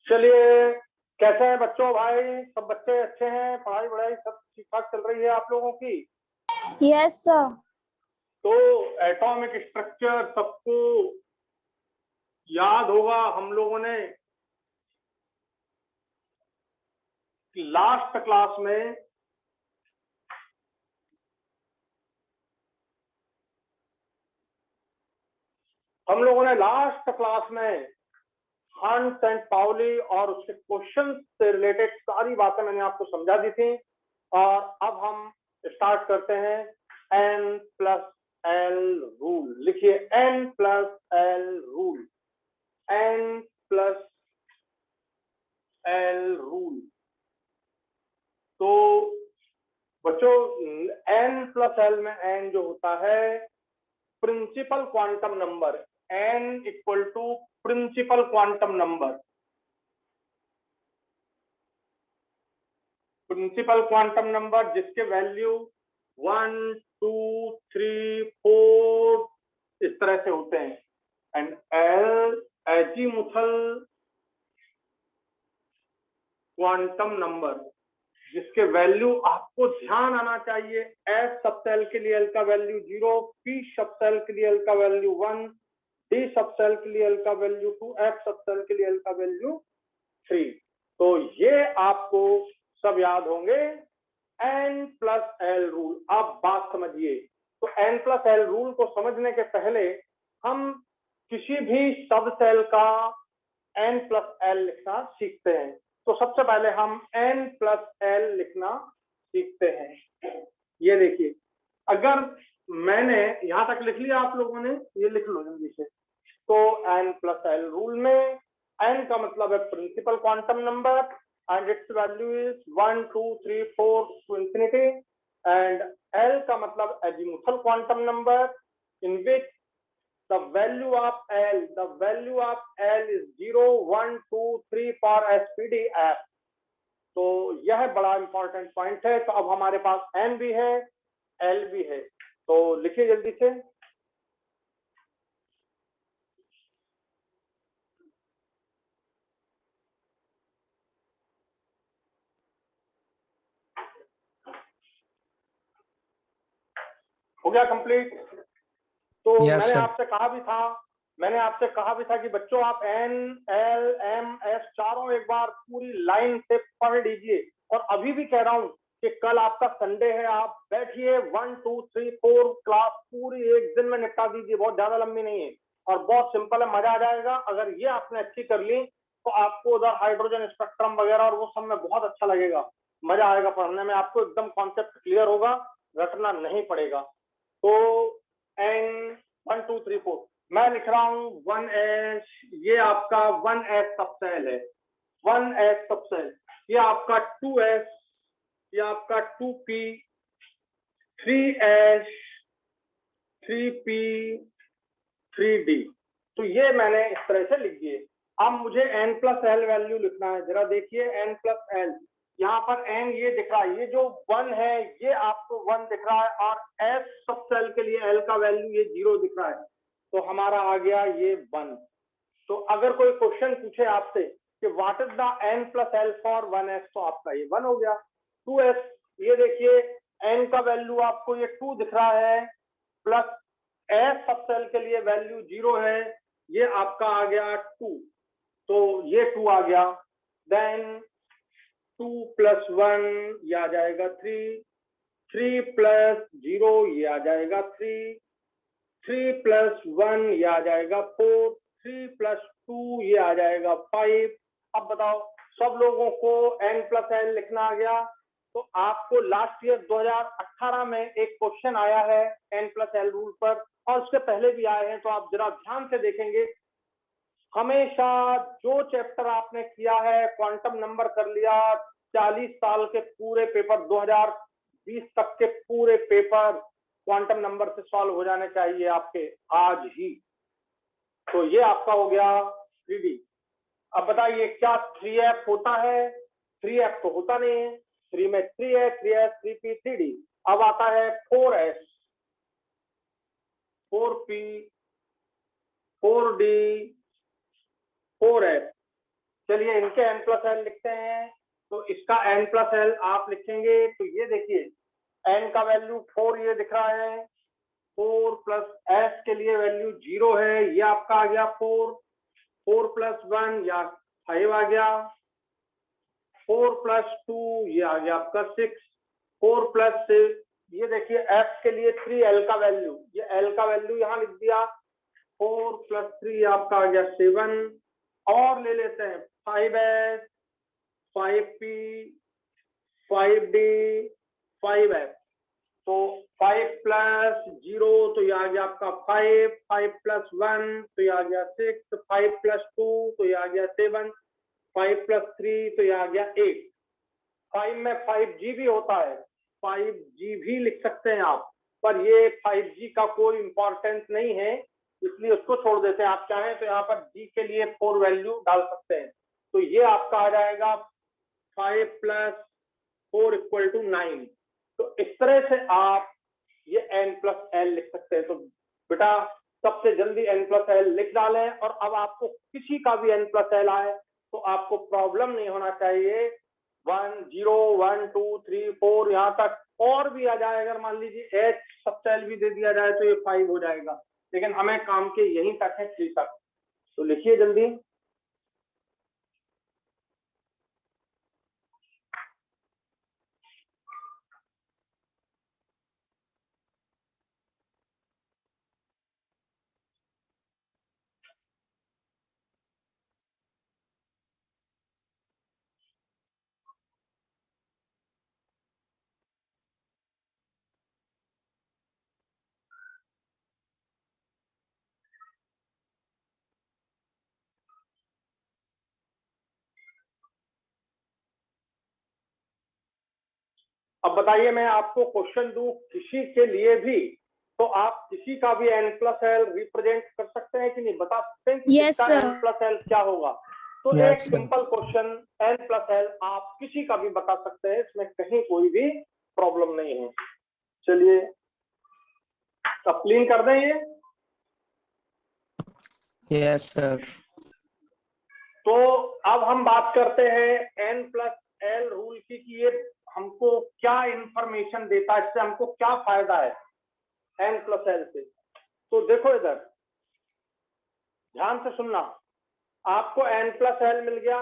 चलिए, कैसे हैं बच्चों? भाई सब बच्चे अच्छे हैं? पढ़ाई वढ़ाई सब ठीक ठाक चल रही है आप लोगों की? Yes sir. तो एटॉमिक स्ट्रक्चर सबको याद होगा। हम लोगों ने लास्ट क्लास में हंस एंड पाउली और उसके क्वेश्चन से रिलेटेड सारी बातें मैंने आपको समझा दी थी। और अब हम स्टार्ट करते हैं एन प्लस एल रूल। लिखिए N plus L rule, N plus L rule. तो बच्चों, एन प्लस एल में एन जो होता है principal quantum number, N equal to principal quantum number. Principal quantum number जिसके वैल्यू 1 2 3 4 इस तरह से होते हैं। And L azimuthal quantum number जिसके वैल्यू आपको ध्यान आना चाहिए। एस सब सेल के लिए एल का वैल्यू 0, पी सब सेल के लिए एल का वैल्यू 1, डी सब सेल के लिए एल का वैल्यू 2, एफ सब सेल के लिए एल का वैल्यू 3। तो ये आपको सब याद होंगे। N plus L rule. अब बात समझिए। तो एन प्लस एल रूल को समझने के पहले हम किसी भी सब सेल का एन प्लस एल लिखना सीखते हैं। तो सबसे पहले हम एन प्लस एल लिखना सीखते हैं। ये देखिए, अगर मैंने यहां तक लिख लिया, आप लोगों ने ये लिख लो जल्दी से। तो एन प्लस एल रूल में एन का मतलब है principal quantum number and it's value is 1 2 3 4 to infinity. And L का मतलब azimuthal quantum number in which the value of L is 0 1 2 3 for SPDF। तो यह बड़ा इंपॉर्टेंट पॉइंट है। तो अब हमारे पास N भी है, L भी है। तो लिखिए जल्दी से। हो गया कंप्लीट? तो Yes, मैंने आपसे कहा भी था कि बच्चों आप N L M S चारों एक बार पूरी लाइन से पढ़ लीजिए। और अभी भी कह रहा हूं कि कल आपका संडे है, आप बैठिए 1 2 3 4 क्लास पूरी एक दिन में निपटा दीजिए। बहुत ज्यादा लंबी नहीं है और बहुत सिंपल है, मजा आ जाएगा। अगर ये आपने अच्छी कर ली तो आपको उधर हाइड्रोजन स्पेक्ट्रम वगैरह और वो सब में बहुत अच्छा लगेगा, मजा आएगा पढ़ने में। आपको एकदम कॉन्सेप्ट क्लियर होगा, रटना नहीं पड़ेगा। तो N 1 2 3 4 मैं लिख रहा हूं 1s। ये आपका 1s सबसेल है, 1s सबसेल। ये आपका 2s, ये आपका 2p, 3s, 3p, 3d। तो ये मैंने इस तरह से लिख दिए। अब मुझे n प्लस एल वैल्यू लिखना है। जरा देखिए n प्लस एल, यहाँ पर n ये दिख रहा है, ये जो 1 है ये आपको 1 दिख रहा है और s सब सेल के लिए l का वैल्यू ये 0 दिख रहा है। तो हमारा आ गया ये 1। तो अगर कोई क्वेश्चन पूछे आपसे कि what is the n plus L for 1s, तो आपका ये 1 हो गया। 2s, ये देखिए n का वैल्यू आपको ये 2 दिख रहा है, प्लस s सब सेल के लिए वैल्यू 0 है, ये आपका आ गया 2। तो ये 2 आ गया। देन 2 प्लस 1 ये आ जाएगा 3, 3 प्लस 0 ये आ जाएगा 3, 3 प्लस 1 ये आ जाएगा 4, 3 प्लस 2 ये आ जाएगा 5। अब बताओ, सब लोगों को n प्लस एल लिखना आ गया। तो आपको लास्ट ईयर 2018 में एक क्वेश्चन आया है n प्लस एल रूल पर, और उसके पहले भी आए हैं। तो आप जरा ध्यान से देखेंगे, हमेशा जो चैप्टर आपने किया है, क्वांटम नंबर कर लिया, 40 साल के पूरे पेपर 2020 तक के पूरे पेपर क्वांटम नंबर से सॉल्व हो जाने चाहिए आपके आज ही। तो ये आपका हो गया 3D। अब बताइए क्या 3f होता है? 3f तो होता नहीं है। 3 में 3 है, 3s, 3p, 3d। अब आता है 4s, 4p, 4d, 4f। चलिए इनके n प्लस एल लिखते हैं। तो इसका n प्लस एल आप लिखेंगे तो ये देखिए n का वैल्यू 4 ये दिख रहा है, 4 प्लस s के लिए वैल्यू 0 है, ये आपका आ गया 4, 4 प्लस 1 या 5 आ गया, 4 प्लस 2 ये आ गया आपका 6, 4 प्लस ये देखिए f के लिए 3l का वैल्यू, ये l का वैल्यू यहाँ लिख दिया, 4 प्लस 3 आपका आ गया 7, और ले लेते हैं 5s, 5p, 5d, 5f। तो 5 प्लस 0 तो ये आ गया आपका 5, 5 प्लस 1 तो ये आ गया 6, 5 प्लस 2 तो ये आ गया 7, 5 प्लस 3 तो ये आ गया 8। 5 में 5G भी होता है, 5G भी लिख सकते हैं आप, पर ये 5G का कोई इंपॉर्टेंस नहीं है, इसलिए उसको छोड़ देते हैं। आप चाहें तो यहाँ पर G के लिए 4 वैल्यू डाल सकते हैं। तो ये आपका आ जाएगा 5 प्लस 4 इक्वल टू 9। तो इस तरह से आप ये n प्लस एल लिख सकते हैं। तो बेटा सबसे जल्दी n प्लस एल लिख डालें, और अब आपको किसी का भी n प्लस एल आए तो आपको प्रॉब्लम नहीं होना चाहिए। 1 0 1 2 3 4 यहाँ तक और भी आ जाए, अगर मान लीजिए h सबसे एल भी दे दिया जाए तो ये 5 हो जाएगा, लेकिन हमें काम के यहीं तक है 3 तक। तो लिखिए जल्दी। अब बताइए मैं आपको क्वेश्चन दूं किसी के लिए भी, तो आप किसी का भी n प्लस एल रिप्रेजेंट कर सकते हैं कि नहीं, बता सकते हैं कि Yes, इसका sir. n प्लस एल क्या होगा। तो Yes, एक sir. Simple question n plus L आप किसी का भी बता सकते हैं, इसमें कहीं कोई भी प्रॉब्लम नहीं है। चलिए अब क्लीन कर दें ये। Yes, sir. तो अब हम बात करते हैं n प्लस एल रूल की कि ये हमको क्या इंफॉर्मेशन देता है, इससे हमको क्या फायदा है n प्लस एल से। तो देखो इधर ध्यान से सुनना, आपको n प्लस एल मिल गया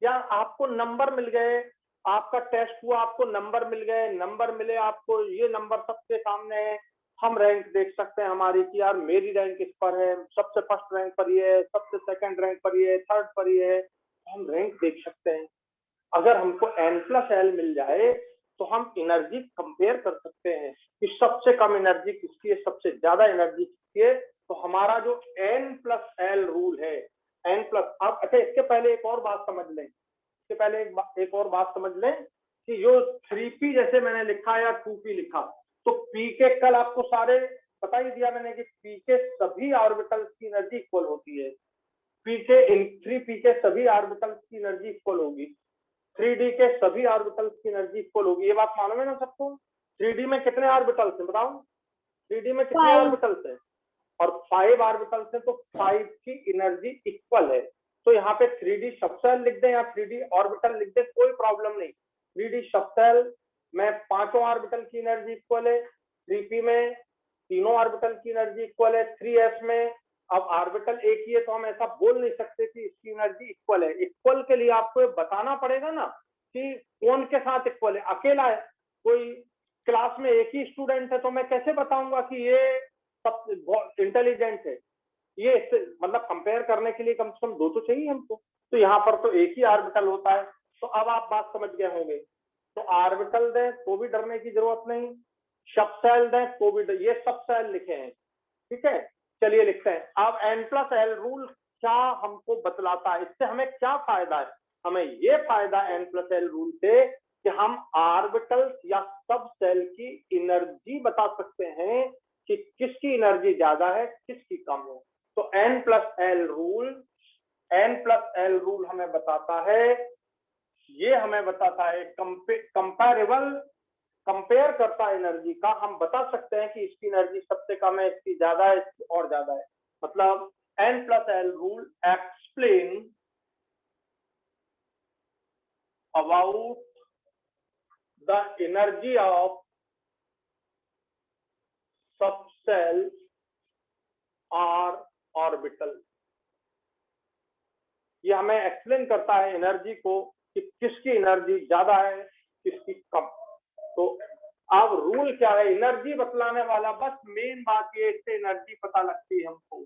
या आपको नंबर मिल गए, आपका टेस्ट हुआ आपको नंबर मिल गए, नंबर मिले आपको, ये नंबर सबके सामने है, हम रैंक देख सकते हैं हमारी कि यार मेरी रैंक इस पर है, सबसे फर्स्ट रैंक पर ये है, सबसे सेकंड रैंक पर ये है, थर्ड पर ये है, हम रैंक देख सकते हैं। अगर हमको n प्लस एल मिल जाए तो हम एनर्जी कंपेयर कर सकते हैं कि सबसे कम एनर्जी किसकी है, सबसे ज्यादा एनर्जी किसकी है। तो हमारा जो n प्लस एल रूल है, n प्लस, अब अच्छा इसके पहले एक और बात समझ लें, इसके पहले एक और बात समझ लें कि जो 3p जैसे मैंने लिखा या 2p लिखा, तो p के कल आपको सारे बता ही दिया मैंने कि p के सभी ऑर्बिटल्स की एनर्जी इक्वल होती है, p के 3p के सभी ऑर्बिटल्स की एनर्जी इक्वल होगी, 3d के सभी ऑर्बिटल्स की एनर्जी इक्वल होगी। ये बात मालूम है ना सबको। 3d में कितने ऑर्बिटल्स हैं बताओ, 3d में कितने 5. ऑर्बिटल्स हैं, और 5 ऑर्बिटल्स हैं, तो 5 की एनर्जी इक्वल है। तो यहाँ पे 3d सबसेल लिख दें या 3d ऑर्बिटल लिख दें, कोई प्रॉब्लम नहीं। 3d सबसेल में पांचों ऑर्बिटल की एनर्जी इक्वल है, 3p में तीनों ऑर्बिटल की एनर्जी इक्वल है, 3s में अब ऑर्बिटल एक ही है तो हम ऐसा बोल नहीं सकते कि इसकी एनर्जी इक्वल है। इक्वल के लिए आपको ये बताना पड़ेगा ना कि कौन के साथ इक्वल है। अकेला है, कोई क्लास में एक ही स्टूडेंट है, तो मैं कैसे बताऊंगा कि ये सब इंटेलिजेंट है। ये मतलब कंपेयर करने के लिए कम से कम दो तो चाहिए हमको, तो यहाँ पर तो एक ही ऑर्बिटल होता है। तो अब आप बात समझ गए होंगे। तो ऑर्बिटल दें तो भी डरने की जरूरत नहीं, सबसेल दें तो भी ये सबसेल लिखे हैं, ठीक है। चलिए लिखते हैं। अब n प्लस एल रूल क्या हमको बतलाता है, इससे हमें क्या फायदा है। हमें ये फायदा n प्लस एल रूल से कि हम ऑर्बिटल या सब सेल की एनर्जी बता सकते हैं कि किसकी एनर्जी ज्यादा है किसकी कम है। तो n प्लस एल रूल हमें बताता है, ये हमें बताता है कंपेरेबल, कंपेयर करता है एनर्जी का। हम बता सकते हैं कि इसकी एनर्जी सबसे कम है, इसकी ज्यादा है, इसकी और ज्यादा है। मतलब n plus L rule explain about the energy of subcells or orbital। ये हमें एक्सप्लेन करता है एनर्जी को कि किसकी एनर्जी ज्यादा है किसकी कम। तो अब रूल क्या है, एनर्जी बतलाने वाला, बस मेन बात ये, इससे एनर्जी पता लगती है हमको।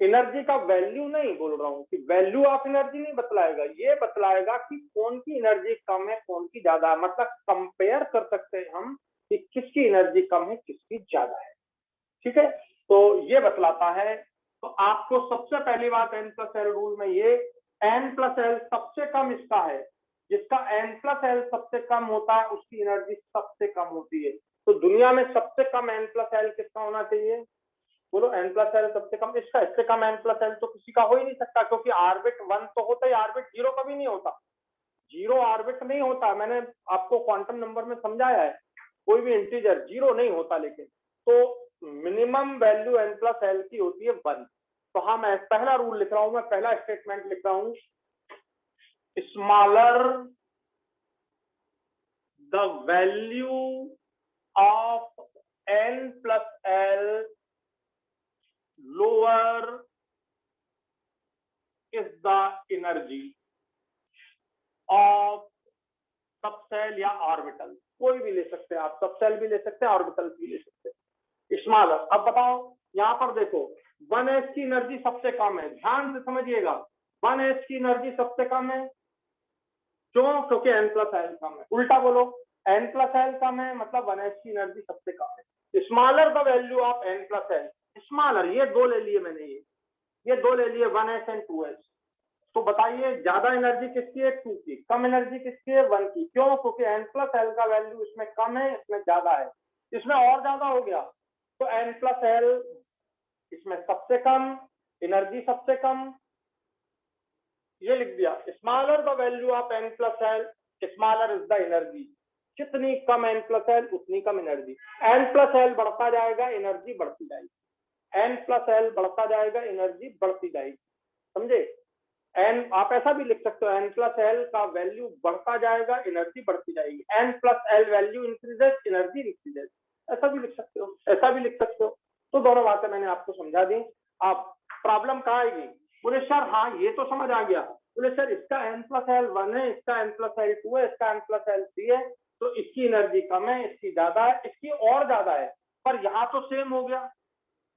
एनर्जी का वैल्यू नहीं बोल रहा हूँ कि वैल्यू ऑफ एनर्जी नहीं बतलाएगा, ये बतलाएगा कि कौन की एनर्जी कम है कौन की ज्यादा है। मतलब कंपेयर कर सकते हैं हम कि किसकी एनर्जी कम है किसकी ज्यादा है। ठीक है, तो ये बतलाता है। तो आपको सबसे पहली बात N+L रूल में ये N+L सबसे कम इसका है, जिसका N+L सबसे कम होता है उसकी एनर्जी सबसे कम होती है। तो दुनिया में सबसे कम N+L किसका होना चाहिए, बोलो N+L सबसे कम इसका। इससे कम N+L तो किसी का हो ही नहीं सकता, क्योंकि ऑर्बिट 1 तो होता ही, ऑर्बिट 0 कभी नहीं होता, 0 ऑर्बिट नहीं होता। मैंने आपको क्वांटम नंबर में समझाया है, कोई भी इंटीजर 0 नहीं होता। लेकिन तो मिनिमम वैल्यू N+L की होती है 1। तो हम पहला रूल लिख रहा हूं, मैं पहला स्टेटमेंट लिख रहा हूं, smaller the value of N+L lower is the energy of subshell या ऑर्बिटल। कोई भी ले सकते हैं आप, सबसेल भी ले सकते हैं ऑर्बिटल भी ले सकते हैं। स्मॉलर, अब बताओ यहां पर देखो 1s की एनर्जी सबसे कम है, ध्यान से समझिएगा, 1s की एनर्जी सबसे कम है। क्यों? क्योंकि N+L कम है। उल्टा बोलो, N+L कम है मतलब 1s की एनर्जी सबसे कम है। Smaller the value of N+L, smaller, ये दो ले लिए मैंने, ये दो ले लिए 1s एंड 2s। तो बताइए ज्यादा एनर्जी किसकी है, 2 की, कम एनर्जी किसकी है, 1 की। क्यों? क्योंकि N+L का वैल्यू इसमें कम है इसमें ज्यादा है, इसमें और ज्यादा हो गया। तो N+L इसमें सबसे कम, एनर्जी सबसे कम, ये लिख दिया। Smaller the value of N+L, smaller is the energy. जितनी कम N+L उतनी कम एनर्जी। N+L बढ़ता जाएगा एनर्जी बढ़ती जाएगी, N+L बढ़ता जाएगा एनर्जी बढ़ती जाएगी, समझे? एन आप ऐसा भी लिख सकते हो, N+L का वैल्यू बढ़ता जाएगा एनर्जी बढ़ती जाएगी, N+L value increases energy increases, ऐसा भी लिख सकते हो, ऐसा भी लिख सकते हो। तो दोनों बातें मैंने आपको समझा दी। अब प्रॉब्लम कहाँ आएगी, बोले सर हाँ ये तो समझ आ गया, बोले सर इसका N+L 1 है, इसका N+L 2 है, इसका N+L 3 है, तो इसकी एनर्जी कम है इसकी ज्यादा है इसकी और ज्यादा है, पर यहाँ तो सेम हो गया।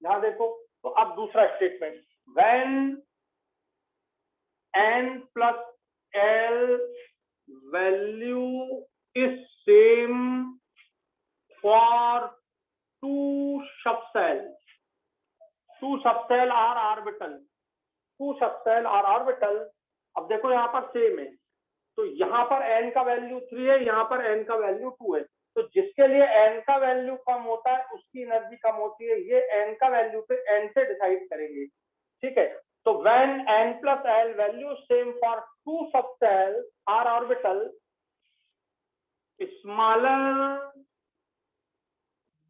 यहाँ देखो, तो अब दूसरा statement, when N+L value is same for two subcells are orbital, two subcell are orbital। अब देखो यहाँ पर सेम है, तो यहाँ पर n का वैल्यू 3 है, यहाँ पर n का वैल्यू 2 है। तो जिसके लिए n का वैल्यू कम होता है उसकी एनर्जी कम होती है, ये n का वैल्यू पे n से डिसाइड करेंगे, ठीक है। तो when N+L value same for two subcells are orbital, smaller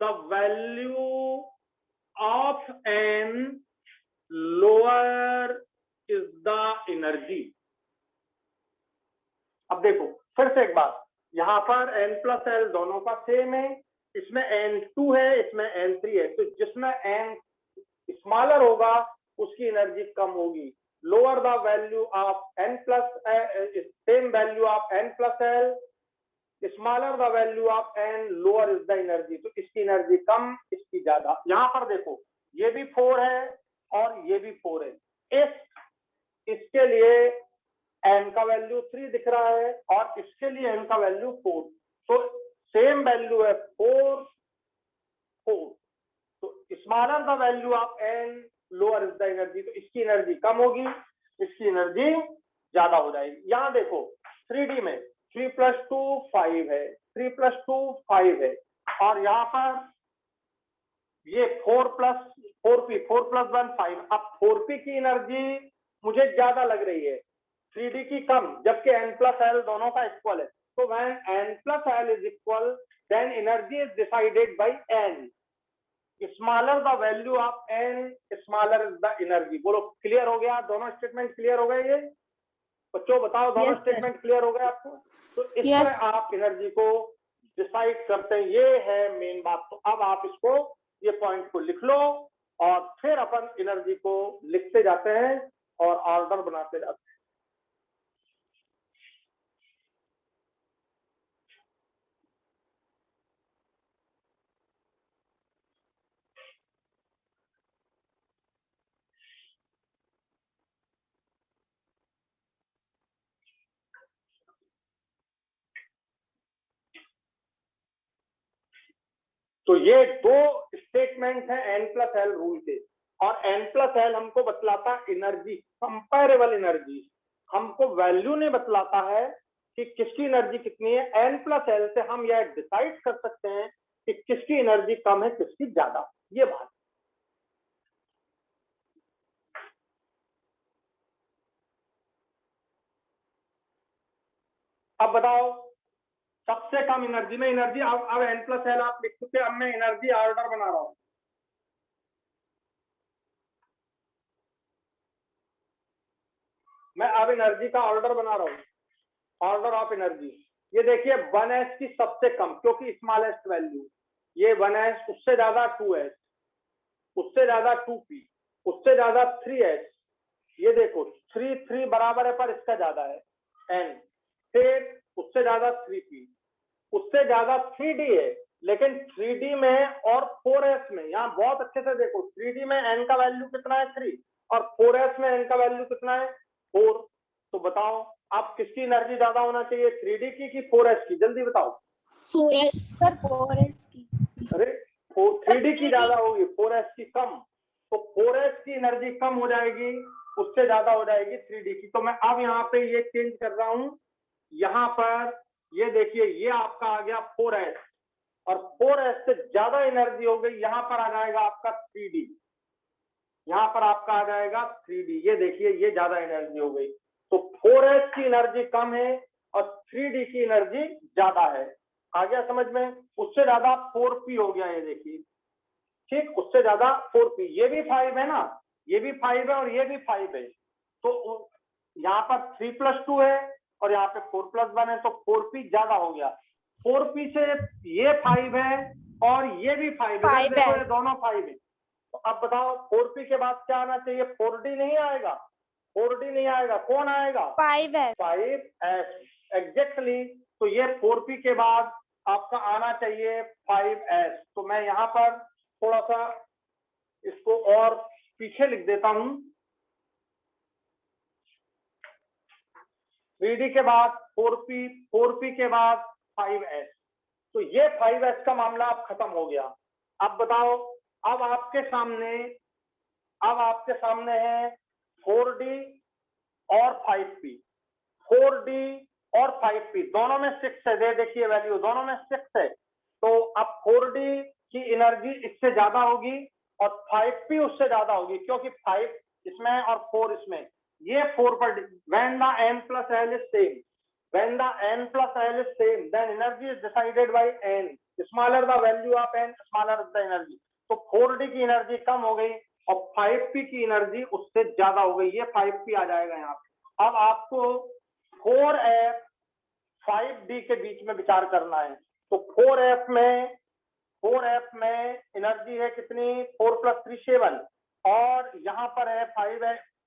the value of N, lower is the energy। अब देखो फिर से एक बात, यहाँ पर N+L दोनों का सेम है, इसमें N2 है इसमें N3 है, तो जिसमें N स्मॉलर होगा उसकी एनर्जी कम होगी। Lower the value of N+L, same value of N+L, smaller the value of N, lower is the energy. तो इसकी एनर्जी कम इसकी ज्यादा। यहाँ पर देखो ये भी 4 है और ये भी 4 है, इसके लिए n का वैल्यू 3 दिख रहा है और इसके लिए n का वैल्यू 4, तो सेम वैल्यू है 4 4। तो smaller the value of n, lower is the energy, तो इसकी एनर्जी कम होगी इसकी एनर्जी ज्यादा हो जाएगी। यहाँ देखो 3D में 3 + 2 5 है, 3 + 2 5 है, और यहाँ पर ये 4 + 4p 4 + 1 5। अब 4p की एनर्जी मुझे ज्यादा लग रही है, 3D की कम, जबकि N+L दोनों का इक्वल है। तो when N+L is equal, then energy is decided by N। Smaller the value of N, smaller is the energy. बोलो क्लियर हो गया, दोनों स्टेटमेंट क्लियर हो गए ये? बच्चों बताओ, दोनों Yes, sir. स्टेटमेंट क्लियर हो गए आपको? तो इस Yes. तरह आप एनर्जी को डिसाइड करते हैं, ये है मेन बात। तो अब आप इसको, ये पॉइंट को लिख लो और फिर अपन एनर्जी को लिखते जाते हैं और ऑर्डर बनाते जाते हैं। तो ये दो स्टेटमेंट है N+L रूल के, और N+L हमको बतलाता एनर्जी, कंपेरेबल एनर्जी, हमको वैल्यू नहीं बतलाता है कि किसकी एनर्जी कितनी है। N+L से हम यह डिसाइड कर सकते हैं कि किसकी एनर्जी कम है, किसकी ज्यादा, ये बात। अब बताओ, सबसे कम एनर्जी में एनर्जी, अब N+L आप लिख चुके, अब मैं एनर्जी ऑर्डर बना रहा हूं। मैं अब एनर्जी का ऑर्डर बना रहा हूं, ऑर्डर ऑफ एनर्जी। ये देखिए 1s की सबसे कम, क्योंकि स्मॉलेस्ट वैल्यू, ये 1s, उससे ज्यादा 2s, उससे ज्यादा 2p, उससे ज्यादा 3s, ये देखो 3 बराबर है पर इसका ज्यादा है n, फिर उससे ज्यादा 3p, उससे ज्यादा 3d है, लेकिन 3d में और 4s में, यहाँ बहुत अच्छे से देखो, 3d में n का वैल्यू कितना है 3, और 4s में n का वैल्यू कितना है 4। तो बताओ आप किसकी एनर्जी ज्यादा होना चाहिए, 3d की कि 4s की, जल्दी बताओ। 4s सर, 4s की। अरे 3d की ज्यादा होगी, 4s की कम। तो 4s की एनर्जी कम हो जाएगी, उससे ज्यादा हो जाएगी 3d की। तो मैं अब यहाँ पे ये चेंज कर रहा हूं, यहाँ पर ये देखिए, ये आपका आ गया 4s, और 4s से ज्यादा एनर्जी हो गई, यहाँ पर आ जाएगा आपका 3d, यहाँ पर आपका आ जाएगा 3d, ये देखिए ये ज्यादा एनर्जी हो गई। तो 4s की एनर्जी कम है और 3d की एनर्जी ज्यादा है। आ गया समझ में? उससे ज्यादा 4p हो गया, ये देखिए, ठीक, उससे ज्यादा 4p, ये भी 5 है ना, ये भी 5 है और ये भी 5 है। तो यहाँ पर 3+2 है और यहाँ पे 4+1 है, तो 4p ज्यादा हो गया। 4p से ये 5 है और ये भी 5 है, 5 देखो है। ये दोनों 5 है। तो अब बताओ 4p के बाद क्या आना चाहिए, 4d नहीं आएगा, 4d नहीं आएगा, कौन आएगा, 5s। 5s exactly. तो ये 4p के बाद आपका आना चाहिए 5s। तो मैं यहाँ पर थोड़ा सा इसको और पीछे लिख देता हूं, 3d के बाद 4p, 4p के बाद 5s। तो ये 5s का मामला अब खत्म हो गया। अब बताओ, अब आपके सामने है 4d और 5p, 4d और 5p दोनों में 6 है, देखिए वैल्यू दोनों में 6 है। तो अब 4d की एनर्जी इससे ज्यादा होगी और 5p उससे ज्यादा होगी, क्योंकि 5 इसमें और 4 इसमें, ये 4 पर, when the n+l is same, when the n+l is same, then energy is decided by n, smaller the value of n, smaller the energy। तो 4d की एनर्जी कम हो गई और 5p की एनर्जी उससे ज्यादा हो गई, ये 5p आ जाएगा यहाँ पे। अब आपको 4f 5d के बीच में विचार करना है। तो 4f में एनर्जी है कितनी, 4+3 7, और यहाँ पर है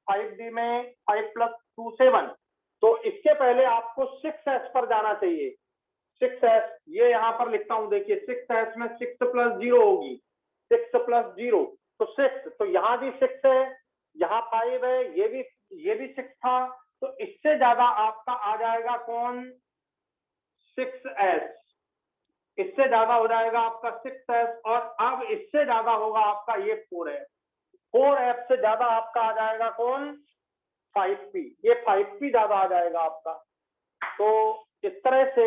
5d में 5+2 7। तो इसके पहले आपको 6s पर जाना चाहिए, 6s, ये यहाँ पर लिखता हूं, देखिए 6s में 6+0 होगी, 6+0 तो 6, तो यहाँ भी 6 है, यहाँ 5 है, ये भी 6 था, तो इससे ज्यादा आपका आ जाएगा कौन, 6s, इससे ज्यादा हो जाएगा आपका 6s, और अब इससे ज्यादा होगा आपका ये 4f, 4f से ज्यादा आपका आ जाएगा कौन, 5p, ये 5p ज्यादा आ जाएगा आपका। तो इस तरह से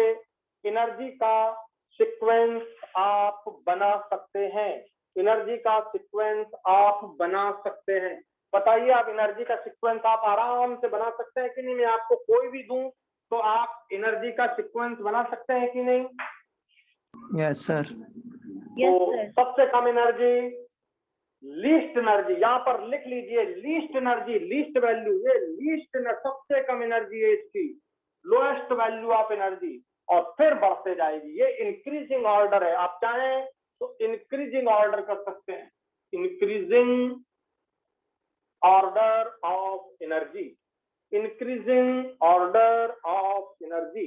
एनर्जी का सीक्वेंस आप बना सकते हैं, एनर्जी का सीक्वेंस आप बना सकते हैं। बताइए आप एनर्जी का सीक्वेंस आप आराम से बना सकते हैं कि नहीं? मैं आपको कोई भी दूं तो आप एनर्जी का सीक्वेंस बना सकते हैं कि नहीं? Yes, sir. Yes, तो sir. सबसे कम एनर्जी लीस्ट एनर्जी, यहाँ पर लिख लीजिए लीस्ट एनर्जी, लीस्ट वैल्यू, ये लीस्ट सबसे कम एनर्जी है इसकी, लोएस्ट वैल्यू ऑफ एनर्जी, और फिर बढ़ते जाएगी। ये इंक्रीजिंग ऑर्डर है, आप चाहें तो इंक्रीजिंग ऑर्डर कर सकते हैं, increasing order of energy, increasing order of energy,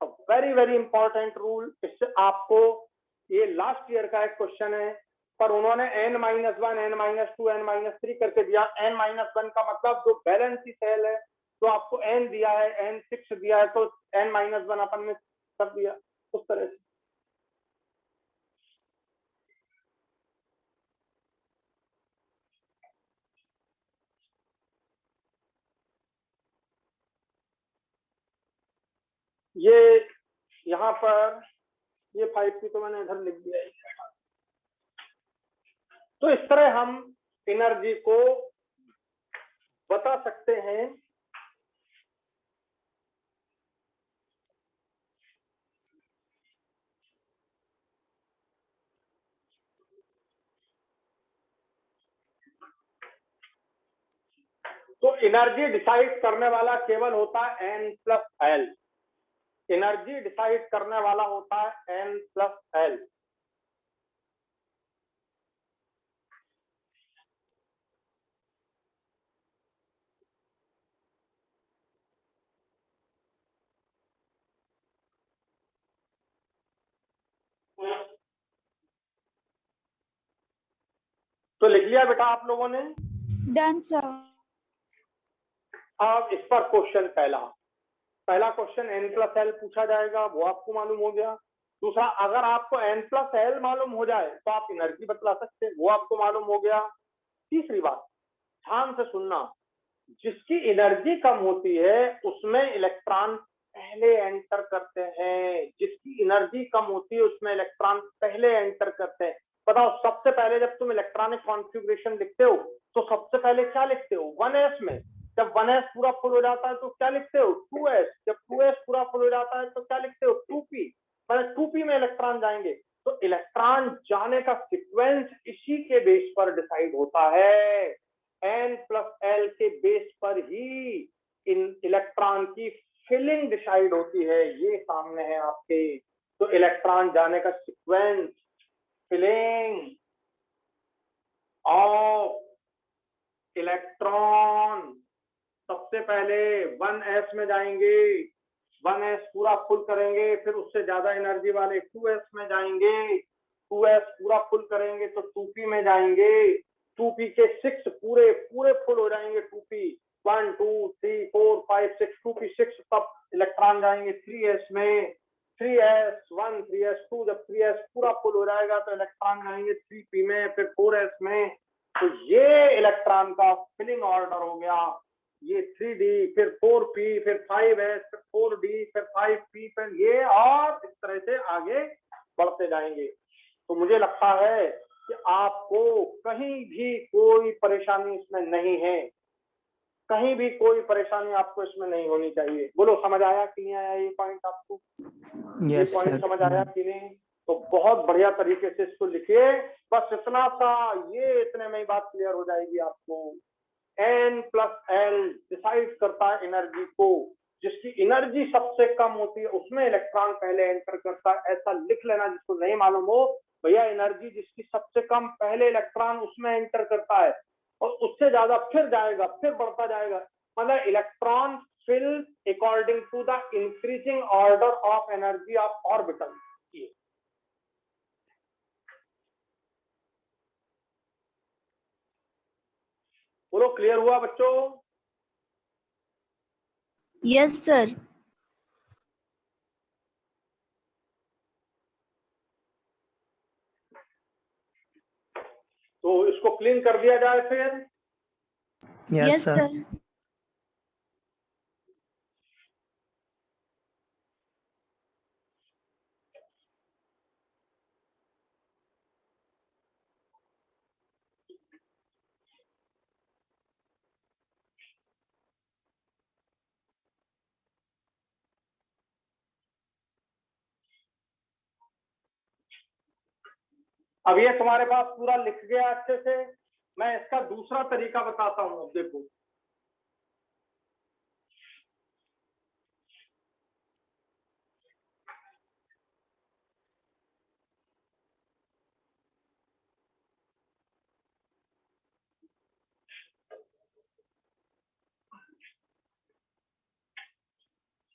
very very important rule. इससे आपको, ये लास्ट ईयर का एक क्वेश्चन है, पर उन्होंने n-1, n-2, n-3 करके दिया। n-1 का मतलब जो बैलेंस की सेल है, तो आपको n दिया है, n6 दिया है, तो n-1 अपन ने कर दिया उस तरह से। ये यहाँ पर ये 5p तो मैंने इधर लिख दिया है। तो इस तरह हम एनर्जी को बता सकते हैं। तो एनर्जी डिसाइड करने वाला केवल होता है n+l, एनर्जी डिसाइड करने वाला होता है n+l। तो लिख लिया बेटा आप लोगों ने? Done sir. अब इस पर क्वेश्चन पहला क्वेश्चन n+l पूछा जाएगा, वो आपको मालूम हो गया। दूसरा, अगर आपको n+l मालूम हो जाए तो आप एनर्जी बतला सकते हैं, वो आपको मालूम हो गया। तीसरी बात, ध्यान से सुनना, जिसकी एनर्जी कम होती है उसमें इलेक्ट्रॉन पहले एंटर करते हैं, जिसकी एनर्जी कम होती है उसमें इलेक्ट्रॉन पहले एंटर करते हैं। बताओ, सबसे पहले जब तुम इलेक्ट्रॉनिक कॉन्फ़िगरेशन लिखते हो तो सबसे पहले क्या लिखते हो? 1s में। जब 1s पूरा फुल हो जाता है तो क्या लिखते हो? 2s। जब 2s पूरा फुल हो जाता है तो क्या लिखते हो? 2p। मतलब 2p में इलेक्ट्रॉन जाएंगे। तो इलेक्ट्रॉन जाने का सीक्वेंस इसी के बेस पर डिसाइड होता है, n+l के बेस पर ही इन इलेक्ट्रॉन की फिलिंग डिसाइड होती है। ये सामने है आपके। तो इलेक्ट्रॉन जाने का सीक्वेंस, फिलिंग ऑफ इलेक्ट्रॉन, सबसे पहले 1s में जाएंगे, 1s पूरा फुल करेंगे, फिर उससे ज्यादा एनर्जी वाले 2s में जाएंगे, 2s पूरा फुल करेंगे तो 2p में जाएंगे, 2p के 6 पूरे पूरे फुल हो जाएंगे, 2p 1 2 3 4 5 6, 2p 6, तब इलेक्ट्रॉन जाएंगे 3s में, 3s1 3s2, जब 3s पूरा फुल हो जाएगा तो इलेक्ट्रॉन जाएंगे 3p में, फिर 4s में। तो ये इलेक्ट्रॉन का फिलिंग ऑर्डर हो गया। ये 3d, फिर 4p, फिर 5s, फिर 4d, फिर 5p, फिर ये, और इस तरह से आगे बढ़ते जाएंगे। तो मुझे लगता है कि आपको कहीं भी कोई परेशानी इसमें नहीं है, कहीं भी कोई परेशानी आपको इसमें नहीं होनी चाहिए। बोलो, समझ आया कि नहीं आया ये पॉइंट आपको? ये पॉइंट समझ आया कि नहीं? तो बहुत बढ़िया तरीके से इसको लिखिए। बस इतना सा, ये इतने में ही बात क्लियर हो जाएगी आपको। n+l डिसाइड करता है एनर्जी को, जिसकी एनर्जी सबसे कम होती है उसमें इलेक्ट्रॉन पहले एंटर करता है। ऐसा लिख लेना, जिसको नहीं मालूम हो, भैया एनर्जी जिसकी सबसे कम पहले इलेक्ट्रॉन उसमें एंटर करता है, और उससे ज्यादा फिर जाएगा, फिर बढ़ता जाएगा। मतलब electron fill according to the increasing order of energy of orbital. बोलो, क्लियर हुआ बच्चों? Yes sir. तो इसको क्लीन कर दिया जाए फिर। Yes sir. अब ये तुम्हारे पास पूरा लिख गया अच्छे से। मैं इसका दूसरा तरीका बताता हूं। अब देखो,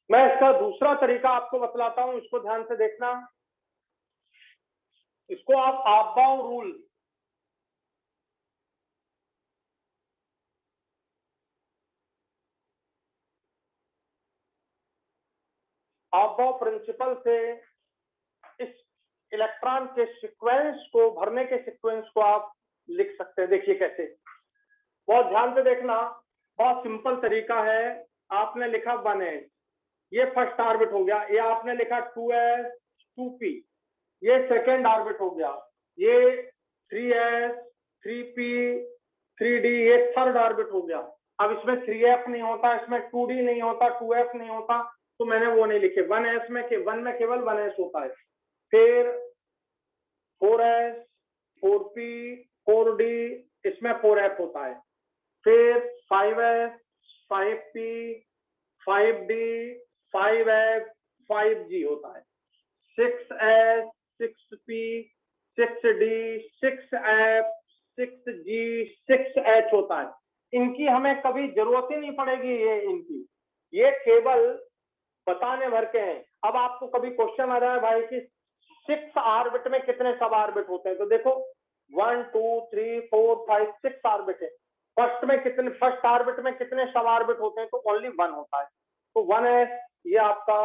मैं इसका दूसरा तरीका आपको बतलाता हूं, इसको ध्यान से देखना। इसको आप आपबाउ रूल, आपबाउ प्रिंसिपल से इस इलेक्ट्रॉन के सीक्वेंस को, भरने के सीक्वेंस को आप लिख सकते हैं। देखिए कैसे, बहुत ध्यान से देखना, बहुत सिंपल तरीका है। आपने लिखा 1s, ये फर्स्ट ऑर्बिट हो गया। ये आपने लिखा 2s 2p, ये सेकेंड ऑर्बिट हो गया। ये 3s 3p 3d, ये थर्ड ऑर्बिट हो गया। अब इसमें 3f नहीं होता, इसमें 2d नहीं होता, 2f नहीं होता, तो मैंने वो नहीं लिखे। 1s में केवल 1s होता है। फिर 4s 4p 4d, इसमें 4f होता है। फिर 5s 5p 5d 5f 5g होता है। 6s 6p 6d 6f 6g 6h होता है। इनकी हमें कभी जरूरत ही नहीं पड़ेगी, ये केवल बताने भर के हैं। अब आपको कभी क्वेश्चन आ रहा है भाई कि 6 ऑर्बिट में कितने सब ऑर्बिट होते हैं, तो देखो 1 2 3 4 5 6 ऑर्बिट है। फर्स्ट ऑर्बिट में कितने सब ऑर्बिट होते हैं, तो ओनली 1 होता है। तो 1s ये आपका,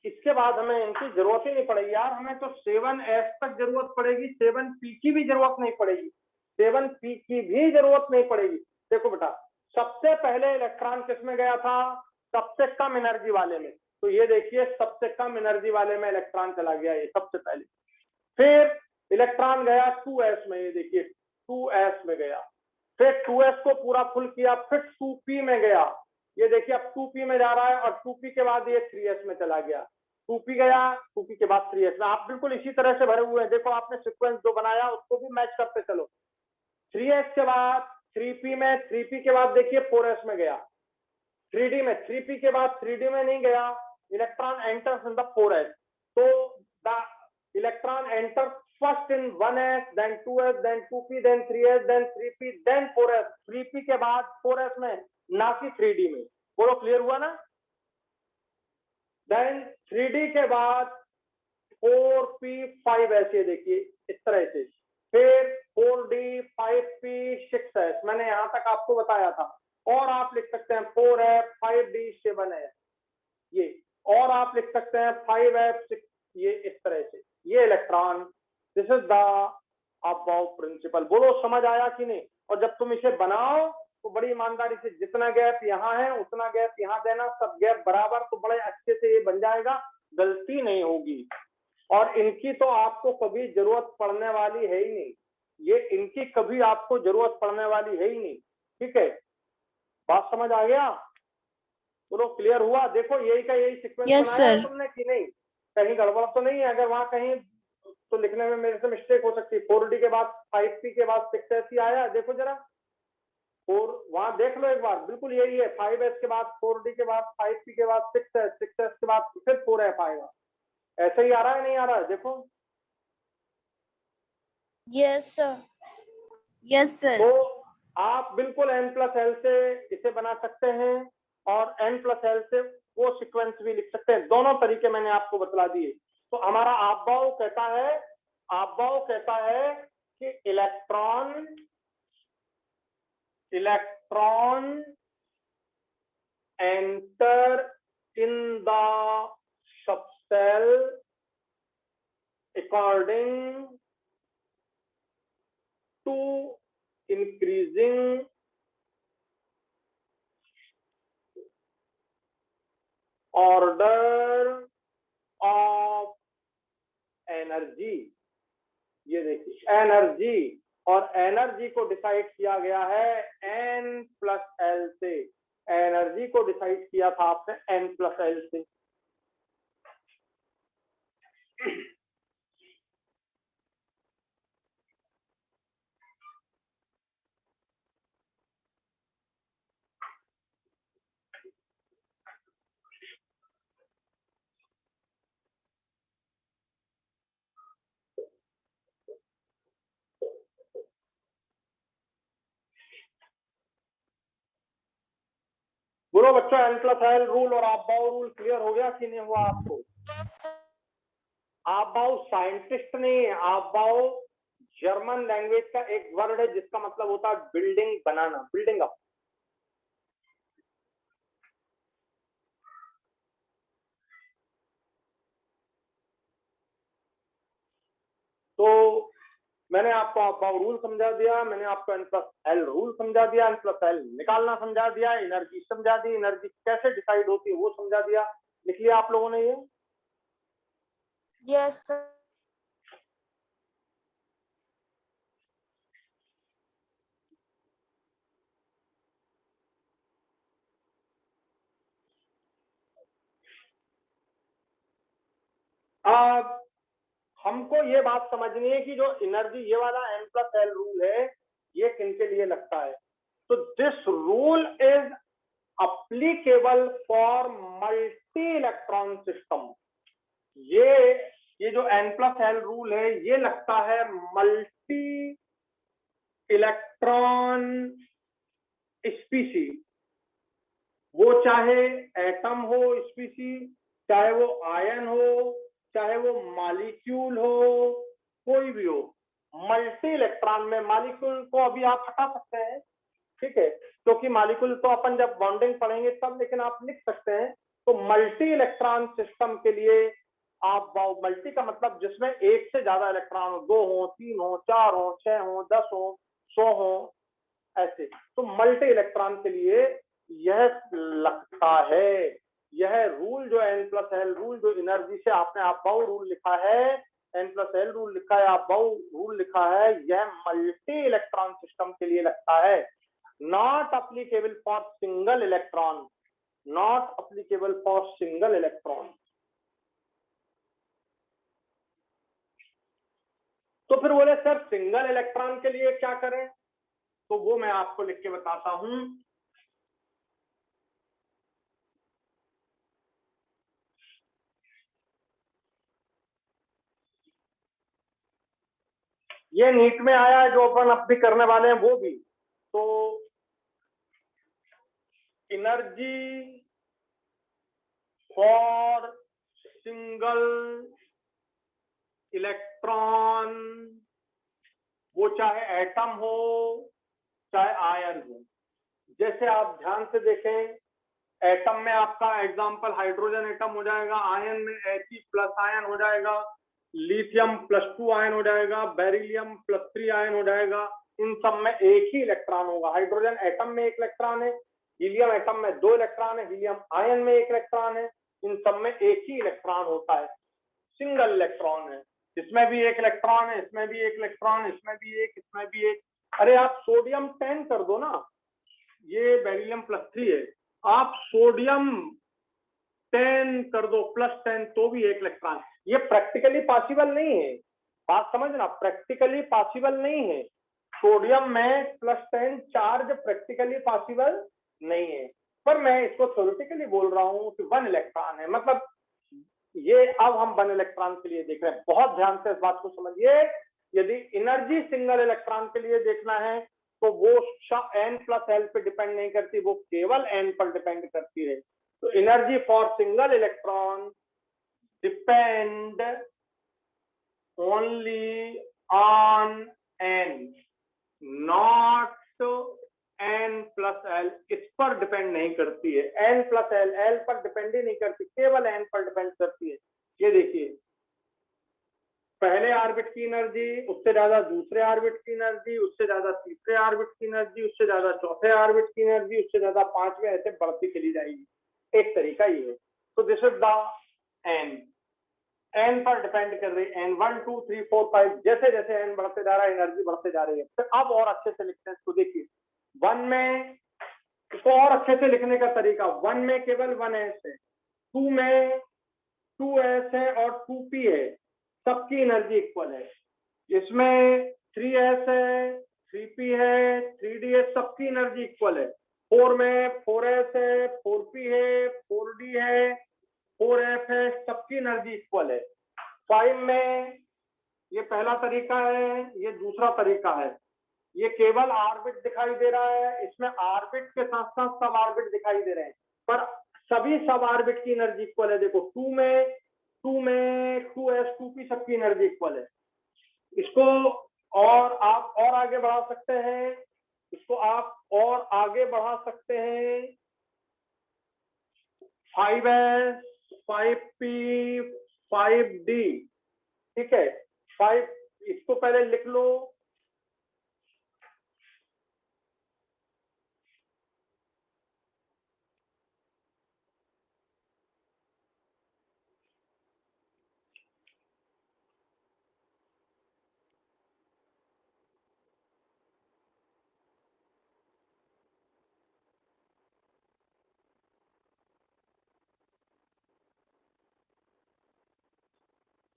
इसके बाद हमें इनकी जरूरत ही नहीं पड़ेगी यार। हमें तो 7s तक जरूरत पड़ेगी, 7p की भी जरूरत नहीं पड़ेगी, 7p की भी जरूरत नहीं पड़ेगी। देखो बेटा, सबसे पहले इलेक्ट्रॉन किसमें गया था? सबसे कम एनर्जी वाले में। तो ये देखिए, सबसे कम एनर्जी वाले में इलेक्ट्रॉन चला गया, ये सबसे पहले। फिर इलेक्ट्रॉन गया 2s में, ये देखिए 2s में गया। फिर 2s को पूरा फुल किया, फिर 2p में गया, ये देखिए अब 2p में जा रहा है, और 2p के बाद ये 3s में चला गया। 2p गया, 2p के बाद 3s में। आप बिल्कुल इसी तरह से भरे हुए हैं। देखो आपने सीक्वेंस जो बनाया उसको भी मैच करते चलो। 3s के बाद 3p में, 3p के बाद देखिए 4s में गया। 3d में, 3p के बाद 3d में नहीं गया, electron enters in the 4s। तो the electron enter first in 1s, then 2s, then 2p, then 3s, then 3p, then 4s। 3p के बाद 4s में, ना कि 3d में। बोलो क्लियर हुआ ना? देन 3d के बाद 4p 5s, ये देखिए इस तरह से। फिर 4d 5p 6s, मैंने यहां तक आपको बताया था। और आप लिख सकते हैं 4f 5d 7s, ये। और आप लिख सकते हैं 5f 6, ये इस तरह से। ये electron, this is the Aufbau principle. बोलो समझ आया कि नहीं? और जब तुम इसे बनाओ तो बड़ी ईमानदारी से, जितना गैप यहाँ है उतना गैप यहाँ देना, सब गैप बराबर, तो बड़े अच्छे से ये बन जाएगा, गलती नहीं होगी। और इनकी तो आपको कभी जरूरत पड़ने वाली है ही नहीं, ये इनकी कभी आपको जरूरत पड़ने वाली है ही नहीं। ठीक है, बात समझ आ गया? बोलो क्लियर हुआ? देखो यही का यही सीक्वेंस बनाया है तुमने कि नहीं? कहीं गड़बड़ तो नहीं है? अगर वहां कहीं तो लिखने में मेरे से मिस्टेक हो सकती है। 4d के बाद 5p के बाद 6s ही आया, देखो जरा। 4 वहां देख लो एक बार, बिल्कुल यही है। 5s के बाद 4d के बाद 5p के बाद 6s, 6s के बाद फिर 4f आएगा। ऐसे ही आ रहा है, नहीं आ रहा है? देखो। Yes sir. Yes sir. तो आप बिल्कुल n+l से इसे बना सकते हैं, और n+l से वो सीक्वेंस भी लिख सकते हैं। दोनों तरीके मैंने आपको बतला दिए। तो हमारा आपबाउ कहता है कि electron enter in the subshell according to increasing order of energy. ये देखिए एनर्जी, और एनर्जी को डिसाइड किया गया है n+l से। एनर्जी को डिसाइड किया था आपने n+l से। बोलो बच्चों, N+L रूल और आप-बाउ रूल क्लियर हो गया कि नहीं हुआ आपको? आप-बाउ साइंटिस्ट नहीं है, आप-बाउ जर्मन लैंग्वेज का एक वर्ड है जिसका मतलब होता है बिल्डिंग बनाना, बिल्डिंग अप। तो मैंने आपको आप-बाउ रूल समझा दिया, मैंने आपको N+L रूल समझा दिया, N+L निकालना समझा दिया, एनर्जी समझा दी, एनर्जी कैसे डिसाइड होती है वो समझा दिया। लिख लिया आप लोगों ने ये? Yes, sir. अब हमको ये बात समझनी है कि जो एनर्जी, ये वाला N+L रूल है, ये किनके लिए लगता है? तो this rule is applicable for multi electron system. ये जो N+L रूल है, ये लगता है मल्टी इलेक्ट्रॉन स्पीसी, वो चाहे एटम हो स्पीसी, चाहे वो आयन हो, चाहे वो मॉलिक्यूल हो, कोई भी हो। मल्टी इलेक्ट्रॉन में मॉलिक्यूल को अभी आप हटा सकते हैं, ठीक है, क्योंकि मॉलिक्यूल तो अपन जब बॉन्डिंग पढ़ेंगे तब, लेकिन आप लिख सकते हैं। तो मल्टी इलेक्ट्रॉन सिस्टम के लिए आप, मल्टी का मतलब जिसमें एक से ज्यादा इलेक्ट्रॉन हो, 2 हो, 3 हो, 4 हो, 6 हो, 10 हो, 100 हो, ऐसे। तो मल्टी इलेक्ट्रॉन के लिए यह लगता है, यह रूल जो N+L रूल, जो एनर्जी से आपने आप-बाउ रूल लिखा है, N+L रूल लिखा है, आप-बाउ रूल लिखा है, यह मल्टी इलेक्ट्रॉन सिस्टम के लिए लगता है। Not applicable for single electron, not applicable for single electron. तो फिर बोले सर सिंगल इलेक्ट्रॉन के लिए क्या करें? तो वो मैं आपको लिख के बताता हूं। ये नीट में आया है, जो अपन अब भी करने वाले हैं वो भी। तो एनर्जी फॉर सिंगल इलेक्ट्रॉन, वो चाहे एटम हो चाहे आयन हो। जैसे आप ध्यान से देखें, एटम में आपका एग्जांपल हाइड्रोजन एटम हो जाएगा, आयन में He+ आयन हो जाएगा, लिथियम +2 आयन हो जाएगा, बेरिलियम +3 आयन हो जाएगा। इन सब में एक ही इलेक्ट्रॉन होगा। हाइड्रोजन एटम में 1 इलेक्ट्रॉन है, हीलियम एटम में 2 इलेक्ट्रॉन है, हीलियम आयन में 1 इलेक्ट्रॉन है। इन सब में एक ही इलेक्ट्रॉन होता है, सिंगल इलेक्ट्रॉन है। इसमें भी 1 इलेक्ट्रॉन है, इसमें भी 1 इलेक्ट्रॉन, इसमें भी 1, इसमें भी 1। अरे आप सोडियम 10 कर दो ना, ये बेरिलियम +3 है, आप सोडियम 10 कर दो +10, तो भी 1 इलेक्ट्रॉन। ये प्रैक्टिकली पॉसिबल नहीं है, बात समझना, प्रैक्टिकली पॉसिबल नहीं है। सोडियम में +10 चार्ज प्रैक्टिकली पॉसिबल नहीं है, पर मैं इसको थ्योरेटिकली बोल रहा हूं कि 1 इलेक्ट्रॉन है। मतलब ये अब हम 1 इलेक्ट्रॉन के लिए देख रहे हैं, बहुत ध्यान से इस बात को समझिए। यदि एनर्जी सिंगल इलेक्ट्रॉन के लिए देखना है तो वो N+L पे डिपेंड नहीं करती, वो केवल N पर डिपेंड करती है। तो energy for single electron depend only on N, not N+L। इस पर डिपेंड नहीं करती है, N+L L पर डिपेंड ही नहीं करती, केवल N पर डिपेंड करती है। ये देखिए, पहले ऑर्बिट की एनर्जी, उससे ज्यादा दूसरे ऑर्बिट की एनर्जी, उससे ज्यादा तीसरे ऑर्बिट की एनर्जी, उससे ज्यादा चौथे ऑर्बिट की एनर्जी, उससे ज्यादा पांचवें, ऐसे बढ़ती चली जाएगी। एक तरीका ये है। तो दिस इज द N पर डिपेंड कर रही है, N1 2 3 4 5, जैसे जैसे N बढ़ते जा रहा है एनर्जी बढ़ते जा रही है। फिर अब और अच्छे से लिखते हैं इसको, देखिए 1 में, इसको और अच्छे से लिखने का तरीका, 1 में केवल 1s है, 2 में 2s है और 2p है, सबकी एनर्जी इक्वल है। इसमें 3s है, 3p है, 3ds, सबकी एनर्जी इक्वल है। 4 में 4s है, 4p है, 4d है, 4f है, सबकी एनर्जी इक्वल है। 5 में ये पहला तरीका है, ये दूसरा तरीका है। ये केवल ऑर्बिट दिखाई दे रहा है, इसमें ऑर्बिट के साथ साथ सब ऑर्बिट दिखाई दे रहे हैं। पर सभी सब ऑर्बिट की एनर्जी इक्वल है। देखो 2 में 2s 2p सबकी एनर्जी इक्वल है। इसको और आप और आगे बढ़ा सकते हैं, इसको आप और आगे बढ़ा सकते हैं। 5s 5p 5d, ठीक है। 5 इसको पहले लिख लो।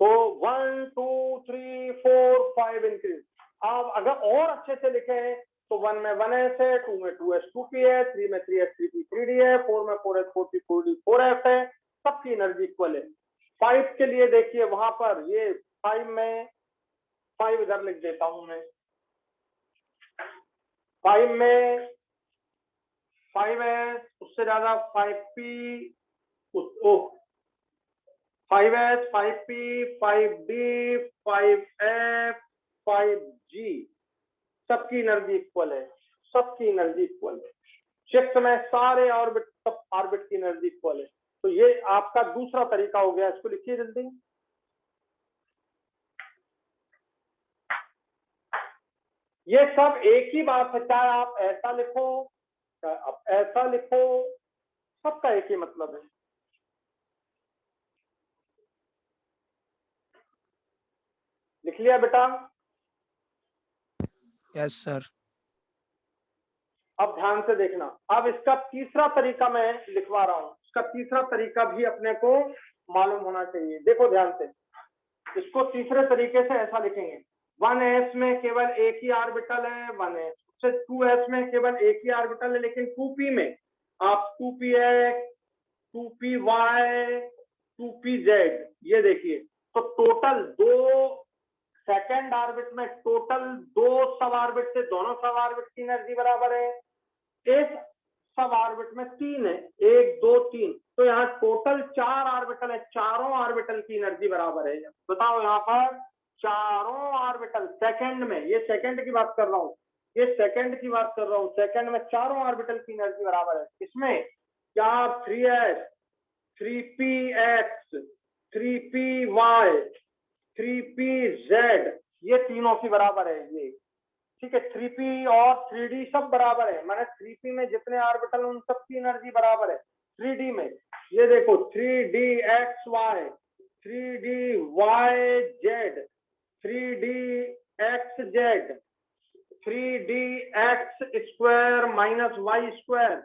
तो 1 2 3 4 5 इंक्रीज। अब अगर और अच्छे से लिखे तो 1 में 1s है, 2 में 2s 2p है, 3 में 3s 3p 3d है, 4 में 4s 4p 4d 4f है। सबकी एनर्जी इक्वल है। 5 के लिए देखिए वहां पर ये 5 में 5 इधर लिख देता हूं मैं। 5 में 5s उससे ज्यादा 5p 5s 5p 5d 5f 5g सबकी एनर्जी इक्वल है। सबकी एनर्जी इक्वल है। 6 में सारे ऑर्बिट सब ऑर्बिट की एनर्जी इक्वल है। तो ये आपका दूसरा तरीका हो गया। इसको लिखिए जल्दी। ये सब एक ही बात है, चाहे आप ऐसा लिखो चाहे आप ऐसा लिखो, सबका एक ही मतलब है। लिख लिया बेटा? Yes sir. अब ध्यान से देखना। अब इसका तीसरा तरीका मैं लिखवा रहा हूं। इसका तीसरा तरीका भी अपने को मालूम होना चाहिए। देखो ध्यान से, इसको तीसरे तरीके से ऐसा लिखेंगे। 1s में केवल एक ही ऑर्बिटल है 1s, उससे 2s में केवल एक ही ऑर्बिटल है, लेकिन 2p में आप 2px 2py 2pz ये देखिए। तो टोटल दो सेकेंड ऑर्बिट में टोटल दो सब ऑर्बिट से दोनों सब ऑर्बिट की एनर्जी बराबर है। इस सब ऑर्बिट में 3 है, 1 2 3, तो यहाँ टोटल 4 ऑर्बिटल है। चारों ऑर्बिटल की एनर्जी बराबर है। बताओ यहाँ पर चारों ऑर्बिटल सेकंड में, ये सेकंड की बात कर रहा हूँ, ये सेकंड की बात कर रहा हूँ, सेकंड में चारों ऑर्बिटल की एनर्जी बराबर है। इसमें क्या 3s 3px 3py 3pz ये तीनों की बराबर है ये, ठीक है। 3p और 3d सब बराबर है, मैंने 3p में जितने ऑर्बिटल उन सब की एनर्जी बराबर है। 3d में ये देखो 3dxy 3dyz 3dxz 3dx square minus Y square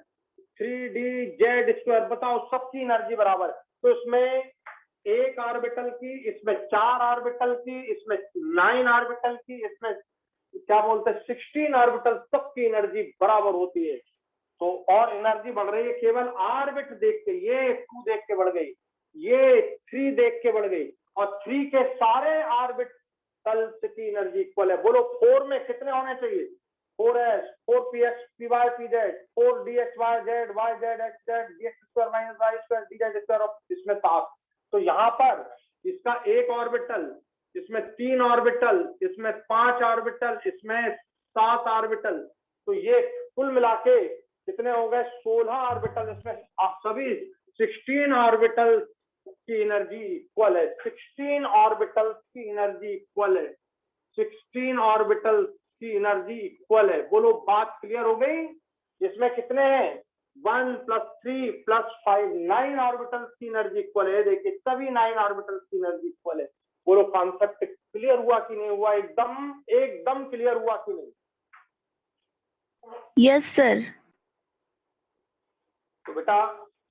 3dz square. बताओ सबकी एनर्जी बराबर है। तो इसमें एक ऑर्बिटल की, इसमें 4 ऑर्बिटल की, इसमें 9 ऑर्बिटल की, इसमें क्या बोलते हैं 16 ऑर्बिटल, सबकी एनर्जी बराबर होती है। तो और एनर्जी बढ़ रही है केवल ऑर्बिट देख के। ये 2 देख के बढ़ गई, ये 3 देख के बढ़ गई, और 3 के सारे ऑर्बिटल्स की एनर्जी इक्वल है। बोलो 4 में कितने होने चाहिए? 4s 4px py pz 4dxyz yz xz dx square minus y square dz square, और इसमें 7। तो यहाँ पर इसका एक ऑर्बिटल, इसमें 3 ऑर्बिटल, इसमें 5 ऑर्बिटल, इसमें 7 ऑर्बिटल, तो ये कुल मिला के कितने हो गए? 16 ऑर्बिटल। इसमें सभी 16 ऑर्बिटल की एनर्जी इक्वल है। 16 ऑर्बिटल की एनर्जी इक्वल है। 16 ऑर्बिटल की एनर्जी इक्वल है। बोलो बात क्लियर हो गई? इसमें कितने हैं? 1 + 3 + 5 9 ऑर्बिटल्स की एनर्जी इक्वल है। देखिए सभी 9 ऑर्बिटल्स की एनर्जी इक्वल है। बोलो कॉन्सेप्ट क्लियर हुआ कि नहीं हुआ? एकदम क्लियर हुआ कि नहीं? Yes sir. तो बेटा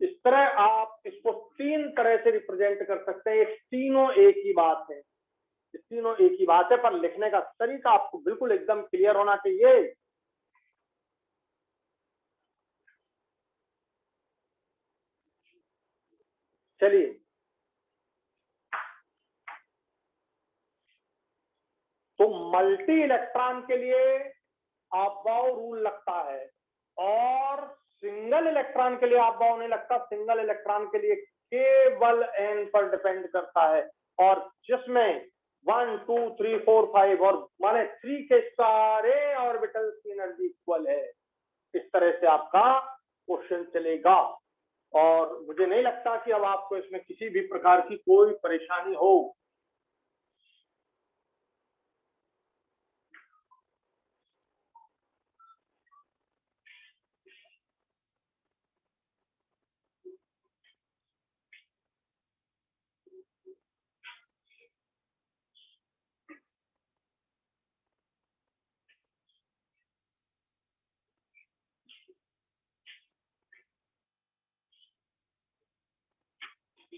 इस तरह आप इसको 3 तरह से रिप्रेजेंट कर सकते हैं। ये तीनों एक ही बात है, ये तीनों एक ही बात है, पर लिखने का तरीका आपको बिल्कुल एकदम क्लियर होना चाहिए। चलिए तो मल्टी इलेक्ट्रॉन के लिए अबाव रूल लगता है, और सिंगल इलेक्ट्रॉन के लिए आप नहीं लगता, सिंगल इलेक्ट्रॉन के लिए केवल n पर डिपेंड करता है, और जिसमें 1 2 3 4 5 और माने 3 के सारे ऑर्बिटल की एनर्जी इक्वल है। इस तरह से आपका क्वेश्चन चलेगा, और मुझे नहीं लगता कि अब आपको इसमें किसी भी प्रकार की कोई परेशानी हो।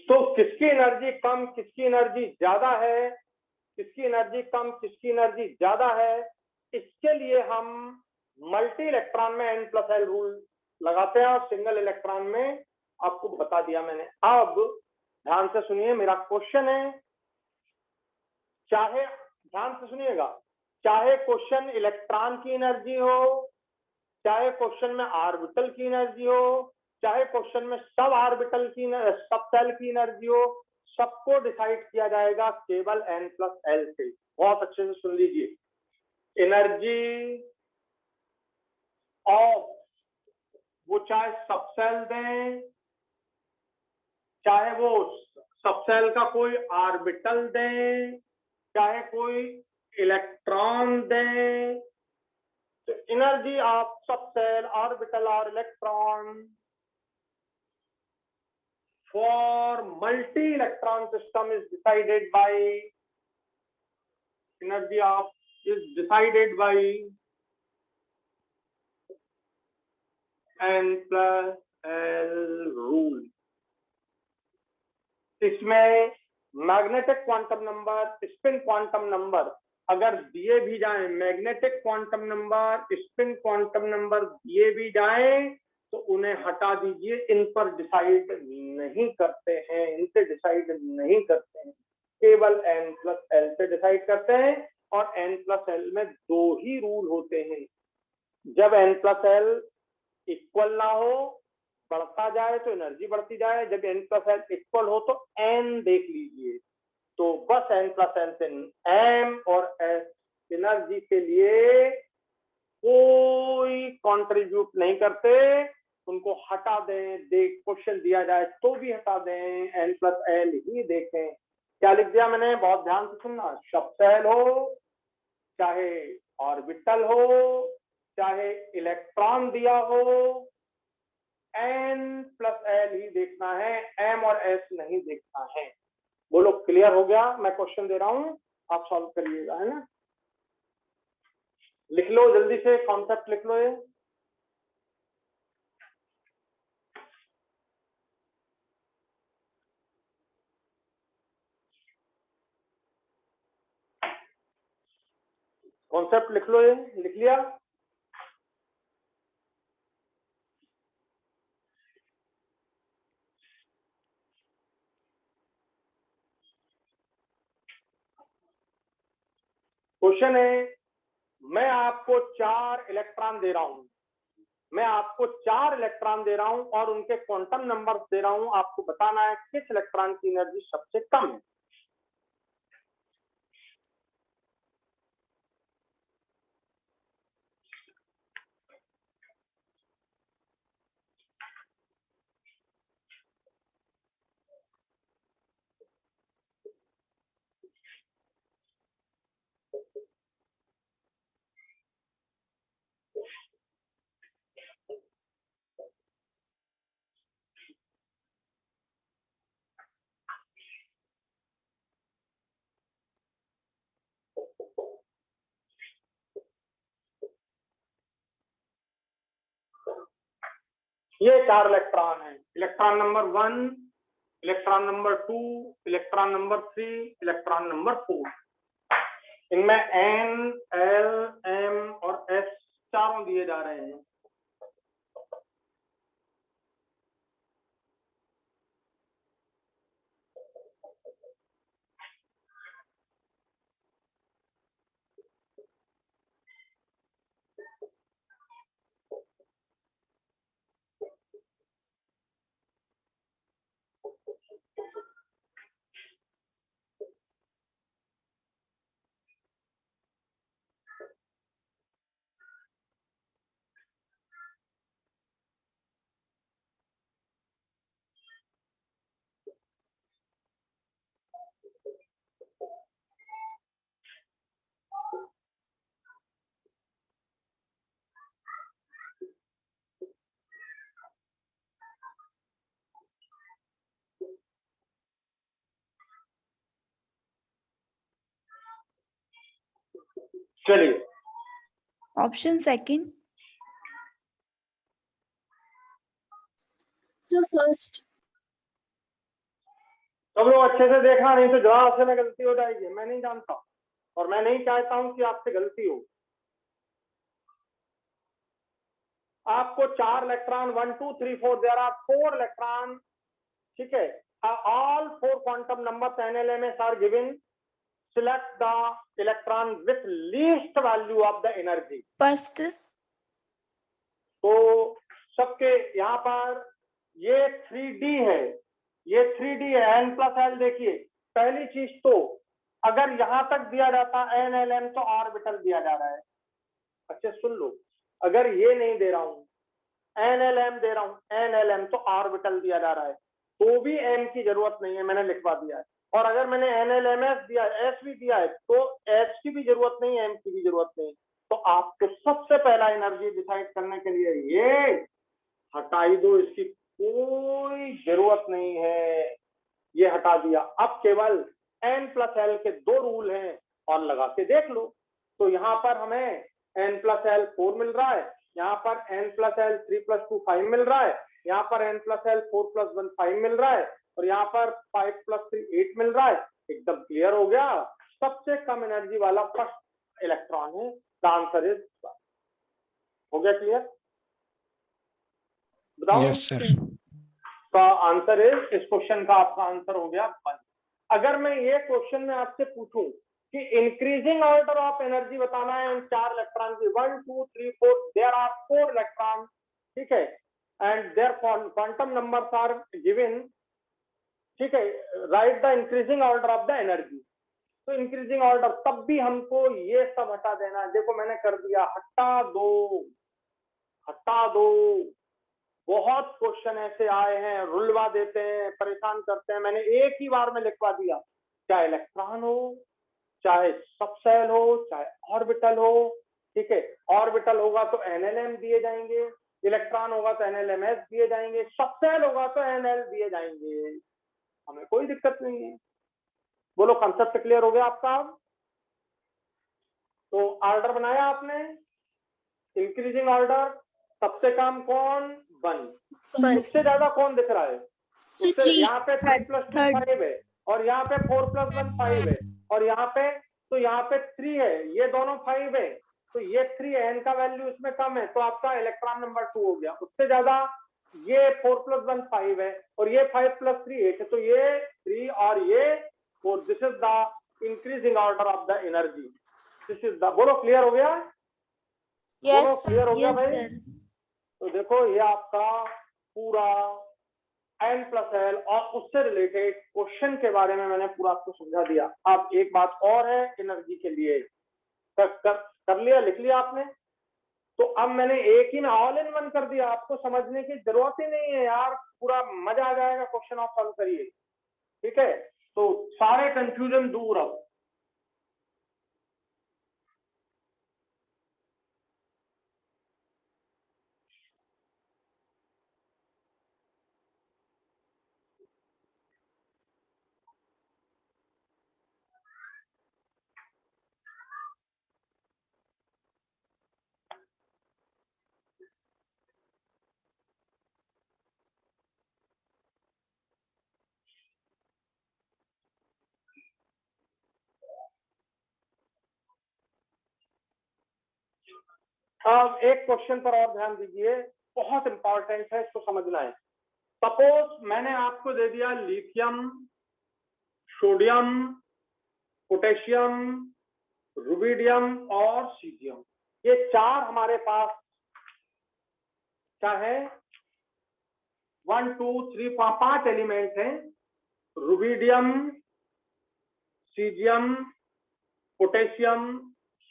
तो किसकी एनर्जी कम, किसकी एनर्जी ज्यादा है, किसकी एनर्जी कम, किसकी एनर्जी ज्यादा है, इसके लिए हम मल्टी इलेक्ट्रॉन में n+l रूल लगाते हैं, और सिंगल इलेक्ट्रॉन में आपको बता दिया मैंने। अब ध्यान से सुनिए, मेरा क्वेश्चन है, चाहे ध्यान से सुनिएगा, चाहे क्वेश्चन इलेक्ट्रॉन की एनर्जी हो, चाहे क्वेश्चन में ऑर्बिटल की एनर्जी हो, चाहे क्वेश्चन में सब ऑर्बिटल की सब सेल की एनर्जी हो, सबको डिसाइड किया जाएगा केवल n+l से। बहुत अच्छे से सुन लीजिए, एनर्जी ऑफ, वो चाहे सब सेल दें, चाहे वो सब सेल का कोई ऑर्बिटल दें, चाहे कोई इलेक्ट्रॉन दें, तो एनर्जी ऑफ सब सेल, ऑर्बिटल और electron for multi-electron system is decided by energy of is decided by n+l rule। इसमें magnetic quantum number, spin quantum number अगर दिए भी जाएं, magnetic quantum number, spin quantum number दिए भी जाएं, तो उन्हें हटा दीजिए, इन पर डिसाइड नहीं करते हैं, इनसे डिसाइड नहीं करते हैं, केवल n+l से डिसाइड करते हैं। और n+l में दो ही रूल होते हैं, जब n+l इक्वल ना हो, बढ़ता जाए तो एनर्जी बढ़ती जाए, जब n+l इक्वल हो तो n देख लीजिए, तो बस n+l से m और s एनर्जी के लिए कोई कंट्रीब्यूट नहीं करते, उनको हटा दें, देख क्वेश्चन दिया जाए तो भी हटा दें, n+l ही देखें। क्या लिख दिया मैंने, बहुत ध्यान से सुनना, सब सेल हो, चाहे ऑर्बिटल हो, चाहे इलेक्ट्रॉन दिया हो, n+l ही देखना है, m और s नहीं देखना है। बोलो क्लियर हो गया? मैं क्वेश्चन दे रहा हूं, आप सॉल्व करिएगा, है ना। लिख लो जल्दी से, कॉन्सेप्ट लिख लो ये। कॉन्सेप्ट लिख लो, ये लिख लिया? क्वेश्चन है, मैं आपको 4 इलेक्ट्रॉन दे रहा हूं, मैं आपको 4 इलेक्ट्रॉन दे रहा हूं और उनके क्वांटम नंबर दे रहा हूं, आपको बताना है किस इलेक्ट्रॉन की एनर्जी सबसे कम है। ये 4 इलेक्ट्रॉन है, electron number 1, electron number 2, electron number 3, electron number 4। इनमें n, l, m और s चारों दिए जा रहे हैं। चलिए ऑप्शन सेकंड। So first. सब लोग अच्छे से देखना, नहीं तो जवाब से में गलती हो जाएगी। मैं नहीं जानता और मैं नहीं चाहता हूं कि आपसे गलती हो। आपको 4 इलेक्ट्रॉन 1 2 3 4 देयर आर 4 इलेक्ट्रॉन, ठीक है। All 4 quantum numbers NLMS are given. Select the electron with least value of the energy. First. तो सबके यहाँ पर ये 3D है, ये 3D है, n+l। देखिए पहली चीज तो अगर यहां तक दिया जाता NLM तो ऑर्बिटल दिया जा रहा है। अच्छे सुन लो, अगर ये नहीं दे रहा हूं, NLM दे रहा हूं, NLM तो ऑर्बिटल दिया जा रहा है, तो भी M की जरूरत नहीं है, मैंने लिखवा दिया है। और अगर मैंने NLMS दिया, S भी दिया है, तो H की भी जरूरत नहीं है, M की भी जरूरत नहीं। तो आपको सबसे पहला एनर्जी डिसाइड करने के लिए ये हटाई दो, इसकी कोई जरूरत नहीं है, ये हटा दिया। अब केवल n+l के 2 रूल हैं और लगा के देख लो। तो यहाँ पर हमें n+l 4 मिल रहा है, यहाँ पर n+l 3 + 2 5 मिल रहा है, यहाँ पर n+l 4 + 1 5 मिल रहा है, और यहाँ पर 5 + 3 8 मिल रहा है। एकदम क्लियर हो गया। सबसे कम एनर्जी वाला फर्स्ट इलेक्ट्रॉन है। द आंसर इज, हो गया क्लियर? बताओ। Yes sir. का आंसर इज, इस क्वेश्चन का आपका आंसर हो गया 1। अगर मैं ये क्वेश्चन में आपसे पूछूं कि इंक्रीजिंग ऑर्डर ऑफ एनर्जी बताना है इन 4 इलेक्ट्रॉन की, 1 2 3 4, देयर आर 4 इलेक्ट्रॉन, ठीक है, and their quantum numbers are given, ठीक है, write the increasing order of the energy. तो इंक्रीजिंग ऑर्डर, तब भी हमको ये सब हटा देना है। देखो मैंने कर दिया, हटा दो, हटा दो। बहुत क्वेश्चन ऐसे आए हैं, रुलवा देते हैं, परेशान करते हैं। मैंने एक ही बार में लिखवा दिया, चाहे इलेक्ट्रॉन हो, चाहे सबसेल हो, चाहे ऑर्बिटल हो, ठीक है। ऑर्बिटल होगा तो NLM दिए जाएंगे, इलेक्ट्रॉन होगा तो NLMS दिए जाएंगे, सबसेल होगा तो NL दिए जाएंगे, हमें कोई दिक्कत नहीं है। बोलो, कंसेप्ट क्लियर हो गया आपका? अब तो ऑर्डर बनाया आपने, इंक्रीजिंग ऑर्डर, सबसे कम कौन? 1। उससे ज्यादा कौन दिख रहा है? उससे यहाँ पे 3 + 2 5 है, और यहाँ पे 4 + 1 5 है, और यहाँ पे, तो यहाँ पे 3 है, ये दोनों 5 है, तो ये 3 है, n का वैल्यू इसमें कम है, तो आपका इलेक्ट्रॉन नंबर 2 हो गया। उससे ज्यादा ये 4 + 1 5 है, और ये 5 + 3 8 है, तो ये 3 और ये 4। This is the increasing order of the energy. This is the, बोलो क्लियर हो गया? बोलो क्लियर हो गया भाई? तो देखो ये आपका पूरा n+l और उससे रिलेटेड क्वेश्चन के बारे में मैंने पूरा आपको समझा दिया। अब एक बात और है एनर्जी के लिए, कर लिया, लिख लिया आपने? तो अब मैंने एक ही में ऑल इन वन कर दिया, आपको समझने की जरूरत ही नहीं है यार, पूरा मजा आ जाएगा। क्वेश्चन आप सॉल्व करिए, ठीक है? तो सारे कंफ्यूजन दूर। अब एक क्वेश्चन पर और ध्यान दीजिए, बहुत इंपॉर्टेंट है, इसको समझना है। सपोज मैंने आपको दे दिया लिथियम, सोडियम, पोटेशियम, रुबिडियम और सीजियम। ये 4 हमारे पास क्या है? 1 2 3 5 एलिमेंट हैं। Rubidium, caesium, potassium,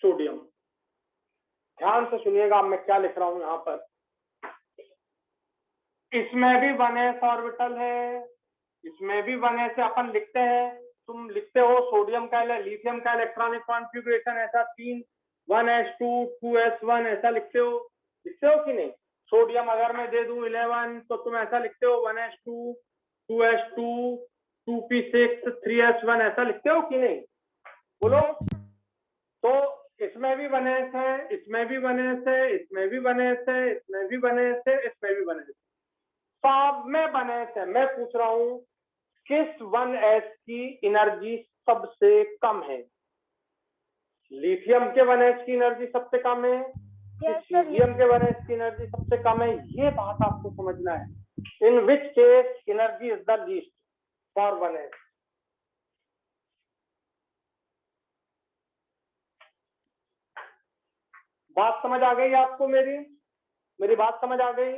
sodium. ध्यान से सुनिएगा, मैं क्या लिख रहा हूं यहां पर। इसमें भी 1s ऑर्बिटल है, इसमें भी 1s से अपन लिखते हैं। तुम लिखते हो सोडियम का, लिथियम का इलेक्ट्रॉनिक कॉन्फ़िगरेशन ऐसा 3 1s2 2s1 ऐसा लिखते हो कि नहीं? सोडियम अगर मैं दे दूं 11 तो तुम ऐसा लिखते हो 1s2 2s2 2p6 3s1 ऐसा लिखते हो कि नहीं? बोलो। तो इसमें भी 1s है, इसमें भी 1s है, इसमें भी 1s है, इसमें भी 1s है, इसमें भी 1s है, सब में 1s है। मैं पूछ रहा हूं किस 1s की एनर्जी सबसे कम है? लिथियम के 1s की एनर्जी सबसे कम है, सीजियम के 1s की एनर्जी सबसे कम है? ये बात आपको समझना है। In which case energy is the least for 1s। बात समझ आ गई आपको? मेरी बात समझ आ गई?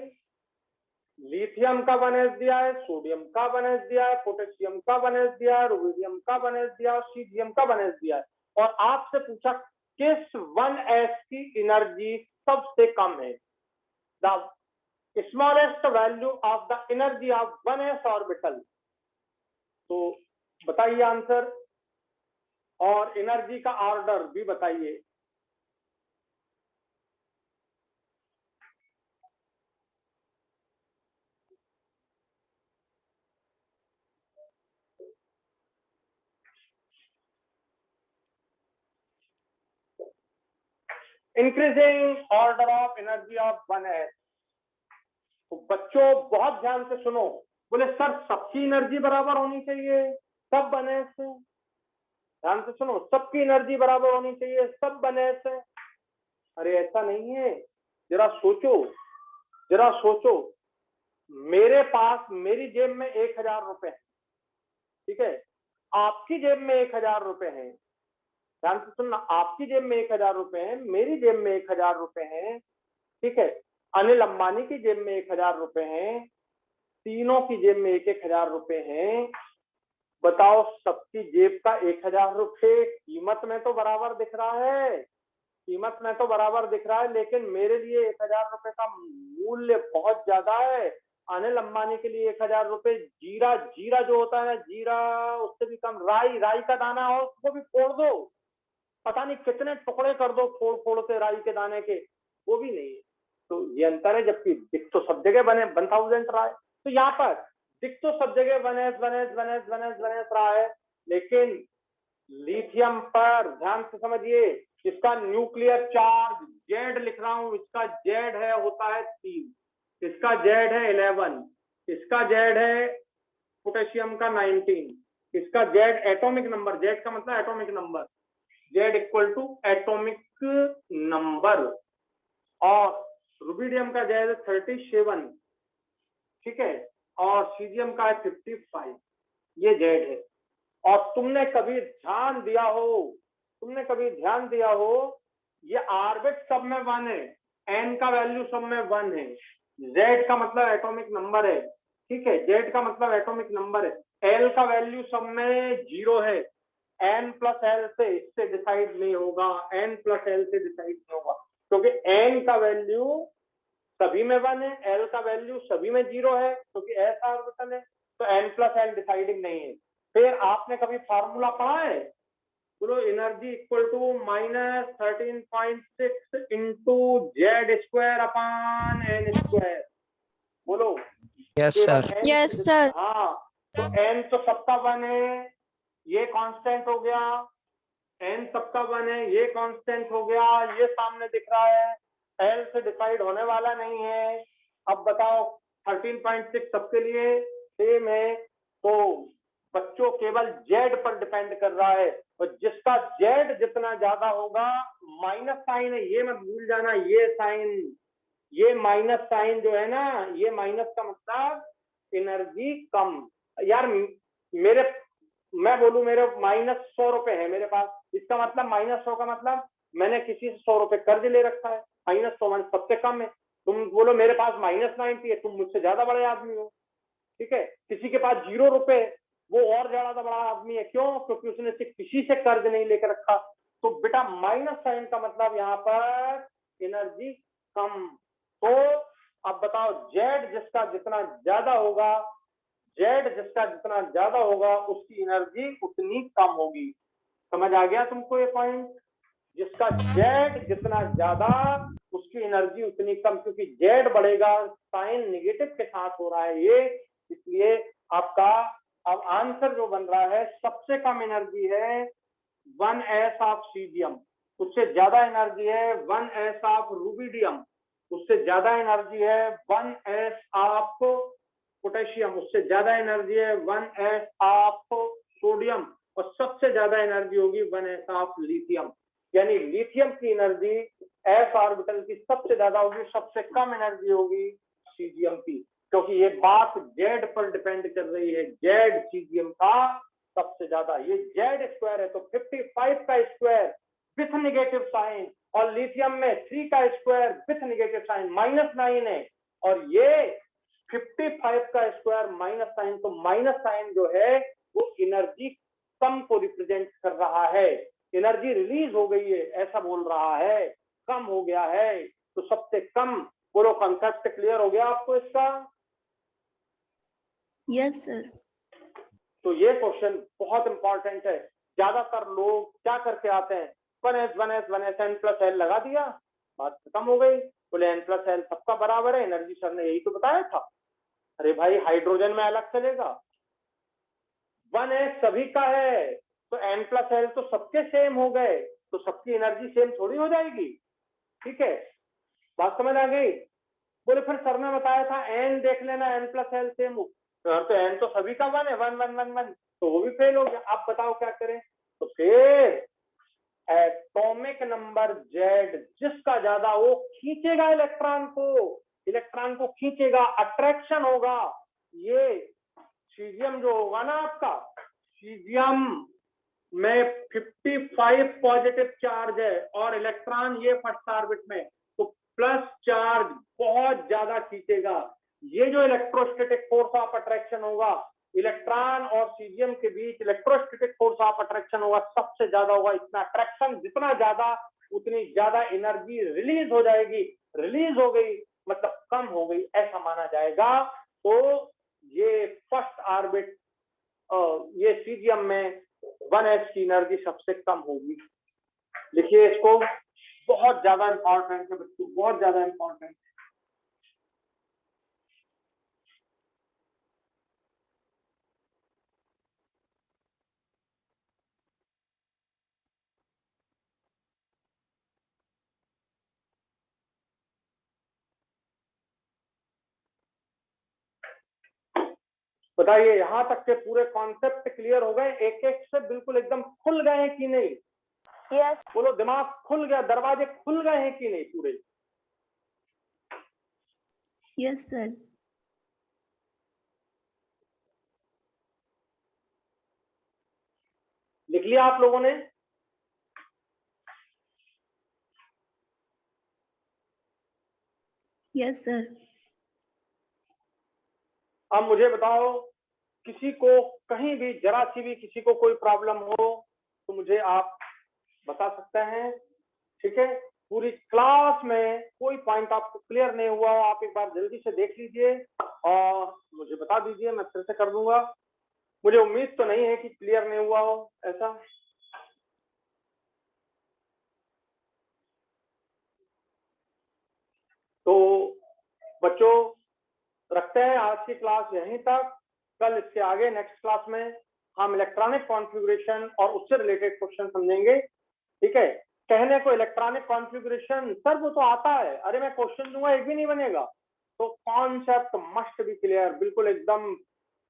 लिथियम का 1s दिया है, सोडियम का 1s दिया है, पोटेशियम का 1s दिया है, रुबिडियम का 1s दिया है, सीजियम का 1s दिया है, और आपसे पूछा किस 1s की एनर्जी सबसे कम है? The smallest value of the energy of 1s orbital. तो बताइए आंसर, और एनर्जी का ऑर्डर भी बताइए। Increasing order of energy of 1s। तो बच्चों बहुत ध्यान से सुनो। बोले सर सबकी एनर्जी बराबर होनी चाहिए, सब 1s है। ध्यान से सुनो, सबकी एनर्जी बराबर होनी चाहिए, सब 1s है। अरे ऐसा नहीं है, जरा सोचो, जरा सोचो। मेरे पास, मेरी जेब में 1000 रुपए है, ठीक है, आपकी जेब में 1000 रुपए है। ध्यान से सुनना, आपकी जेब में 1000 रुपए है, मेरी जेब में 1000 रुपए है, ठीक है, अनिल अंबानी की जेब में 1000 रुपए है, तीनों की जेब में 1000 रुपए है। बताओ सबकी जेब का 1000 रुपए कीमत में तो बराबर दिख रहा है, कीमत में तो बराबर दिख रहा है, लेकिन मेरे लिए 1000 रुपए का मूल्य बहुत ज्यादा है। अनिल अंबानी के लिए 1000 रुपए जीरा, जीरा जो होता है ना, जीरा उससे भी कम, राई, राई का दाना हो उसको भी फोड़ दो, पता नहीं कितने टुकड़े कर दो फोड़ फोड़ के राई के दाने के, वो भी नहीं है। तो ये अंतर है, जबकि दिख तो सब जगह बने 1000 रहा है। तो यहाँ पर दिख तो सब जगह 1s रहा है, लेकिन लिथियम पर ध्यान से समझिए, इसका न्यूक्लियर चार्ज जेड लिख रहा हूं, इसका जेड है, होता है 3, इसका जेड है 11, इसका जेड है पोटेशियम का 19, इसका जेड एटॉमिक नंबर, जेड का मतलब atomic number, Z equal to atomic number, और रुबिडियम का जेड 37, ठीक है, और सीजियम का 55, ये जेड है। और तुमने कभी ध्यान दिया हो, तुमने कभी ध्यान दिया हो, ये ऑर्बिट सब में 1 है, एन का वैल्यू सब में 1 है, जेड का मतलब एटॉमिक नंबर है, ठीक है, जेड का मतलब एटॉमिक नंबर है, एल का वैल्यू सब में 0 है, एन प्लस एल से इससे डिसाइड नहीं होगा, एन प्लस एल से डिसाइड नहीं होगा, क्योंकि एन का वैल्यू सभी में 1 है, एल का वैल्यू सभी में 0 है, क्योंकि एस ऑर्बिटल है, तो एन प्लस एल डिसाइडिंग नहीं है। फिर आपने कभी फार्मूला पढ़ा है? बोलो energy equal to -13.6 into Z square upon N square. बोलो यस सर। Yes sir. हाँ, तो एन तो सबका 1 है, ये कांस्टेंट हो गया, एन सबका 1 है, ये कांस्टेंट हो गया, ये सामने दिख रहा है, एल से डिसाइड होने वाला नहीं है। अब बताओ 13.6 सबके लिए सेम है, तो बच्चों केवल जेड पर डिपेंड कर रहा है, और जिसका जेड जितना ज्यादा होगा, माइनस साइन है, ये मत भूल जाना, ये साइन, ये माइनस साइन जो है ना, ये माइनस का मतलब एनर्जी कम। यार मेरे, मैं बोलूं मेरे -100 रुपए है मेरे पास, इसका मतलब -100 का मतलब मैंने किसी से 100 रुपए कर्ज ले रखा है, -100 मान सबसे कम है। तुम बोलो मेरे पास -90 है, तुम मुझसे ज्यादा बड़े आदमी हो, ठीक है। किसी के पास 0 रुपए, वो और ज्यादा बड़ा आदमी है, क्यों? क्योंकि उसने सिर्फ किसी से कर्ज नहीं लेकर रखा। तो बेटा माइनस साइन का मतलब यहाँ पर एनर्जी कम। तो अब बताओ जेड जिसका जितना ज्यादा होगा, जेड जिसका जितना ज्यादा होगा उसकी एनर्जी उतनी कम होगी। समझ आ गया तुमको ये पॉइंट? जिसका जेड जितना ज्यादा उसकी एनर्जी उतनी कम, क्योंकि जेड बढ़ेगा, साइन निगेटिव के साथ हो रहा है ये, इसलिए आपका अब आंसर जो बन रहा है, सबसे कम एनर्जी है 1s ऑफ सीजियम। उससे ज्यादा एनर्जी है 1s ऑफ रूबिडियम, उससे ज्यादा एनर्जी है 1s ऑफ पोटेशियम, उससे ज्यादा एनर्जी है 1s ऑफ सोडियम, और सबसे ज्यादा एनर्जी होगी 1s ऑफ लिथियम। यानी लिथियम की एनर्जी s ऑर्बिटल की सबसे ज्यादा होगी, सबसे कम एनर्जी होगी सीजियम की, क्योंकि ये बात जेड पर डिपेंड कर रही है। जेड सीजियम का सबसे ज्यादा, ये जेड स्क्वायर है तो 55 का स्क्वायर विथ नेगेटिव साइन, और लिथियम में 3 का स्क्वायर विथ नेगेटिव साइन -9 है, और ये 55 का स्क्वायर -9, तो माइनस साइन जो है वो एनर्जी कम को रिप्रेजेंट कर रहा है, एनर्जी रिलीज हो गई है ऐसा बोल रहा है, कम हो गया है, तो सबसे कम। बोलो कॉन्सेप्ट क्लियर हो गया आपको इसका? Yes sir. तो ये क्वेश्चन बहुत इंपॉर्टेंट है। ज्यादातर लोग क्या करके आते हैं, 1s n+l लगा दिया, बात खत्म हो गई, बोले n+l सबका बराबर है, एनर्जी सर ने यही तो बताया था। अरे भाई हाइड्रोजन में अलग चलेगा, 1s सभी का है तो n+l तो सबके सेम हो गए, तो सबकी एनर्जी सेम थोड़ी हो जाएगी। ठीक है, बात समझ आ गई? बोले फिर सर ने बताया था n देख लेना, n+l सेम हो, तो n तो सभी का 1 है, 1 तो वो भी फेल हो गया। आप बताओ क्या करें? तो फिर एटॉमिक नंबर जेड जिसका ज्यादा वो खींचेगा इलेक्ट्रॉन को खींचेगा, अट्रैक्शन होगा। ये सीजियम जो होगा ना आपका, सीजियम में 55 पॉजिटिव चार्ज है और इलेक्ट्रॉन ये फर्स्ट ऑर्बिट में, तो प्लस चार्ज बहुत ज्यादा खींचेगा। ये जो इलेक्ट्रोस्टैटिक फोर्स ऑफ अट्रैक्शन होगा, इलेक्ट्रॉन और सीजियम के बीच इलेक्ट्रोस्टैटिक फोर्स ऑफ अट्रैक्शन होगा, सबसे ज्यादा होगा। इतना अट्रैक्शन जितना ज्यादा, उतनी ज्यादा एनर्जी रिलीज हो जाएगी। रिलीज हो गई मतलब कम हो गई ऐसा माना जाएगा। तो ये फर्स्ट ऑर्बिट, ये सीजियम में 1s की एनर्जी सबसे कम होगी। लिखिए इसको, बहुत ज्यादा इंपॉर्टेंट है बच्चों, बहुत ज्यादा इंपॉर्टेंट। बताइए यहां तक के पूरे कॉन्सेप्ट क्लियर हो गए, एक एक से बिल्कुल एकदम खुल गए हैं कि नहीं? यस। बोलो दिमाग खुल गया, दरवाजे खुल गए हैं कि नहीं पूरे? Yes sir. लिख लिया आप लोगों ने? Yes sir. अब मुझे बताओ, किसी को कहीं भी जरा सी भी किसी को कोई प्रॉब्लम हो तो मुझे आप बता सकते हैं। ठीक है, पूरी क्लास में कोई पॉइंट आपको क्लियर नहीं हुआ हो, आप एक बार जल्दी से देख लीजिए और मुझे बता दीजिए, मैं फिर से कर दूंगा। मुझे उम्मीद तो नहीं है कि क्लियर नहीं हुआ हो ऐसा। तो बच्चों रखते हैं आज की क्लास यहीं तक। कल इसके आगे नेक्स्ट क्लास में हम इलेक्ट्रॉनिक कॉन्फ़िगरेशन और उससे रिलेटेड क्वेश्चन समझेंगे। ठीक है, कहने को इलेक्ट्रॉनिक कॉन्फ़िगरेशन सर वो तो आता है, अरे मैं क्वेश्चन दूंगा एक भी नहीं बनेगा। तो कॉन्सेप्ट मस्ट बी क्लियर, बिल्कुल एकदम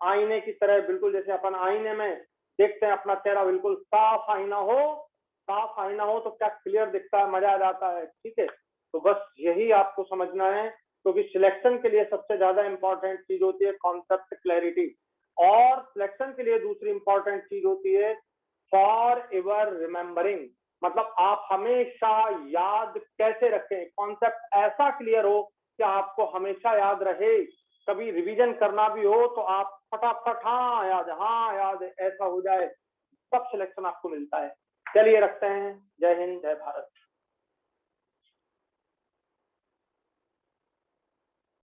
आईने की तरह, बिल्कुल जैसे अपन आईने में देखते हैं अपना चेहरा, बिल्कुल साफ आईना हो, साफ आईना हो तो क्या क्लियर दिखता है, मजा आ जाता है। ठीक है, तो बस यही आपको समझना है, क्योंकि सिलेक्शन के लिए सबसे ज्यादा इंपॉर्टेंट चीज होती है कॉन्सेप्ट क्लैरिटी, और सिलेक्शन के लिए दूसरी इंपॉर्टेंट चीज होती है फॉर एवर रिमेम्बरिंग, मतलब आप हमेशा याद कैसे रखें, कॉन्सेप्ट ऐसा क्लियर हो कि आपको हमेशा याद रहे। कभी रिवीजन करना भी हो तो आप फटाफट हाँ याद है, ऐसा हो जाए, सब सिलेक्शन आपको मिलता है। चलिए रखते हैं, जय हिंद जय भारत।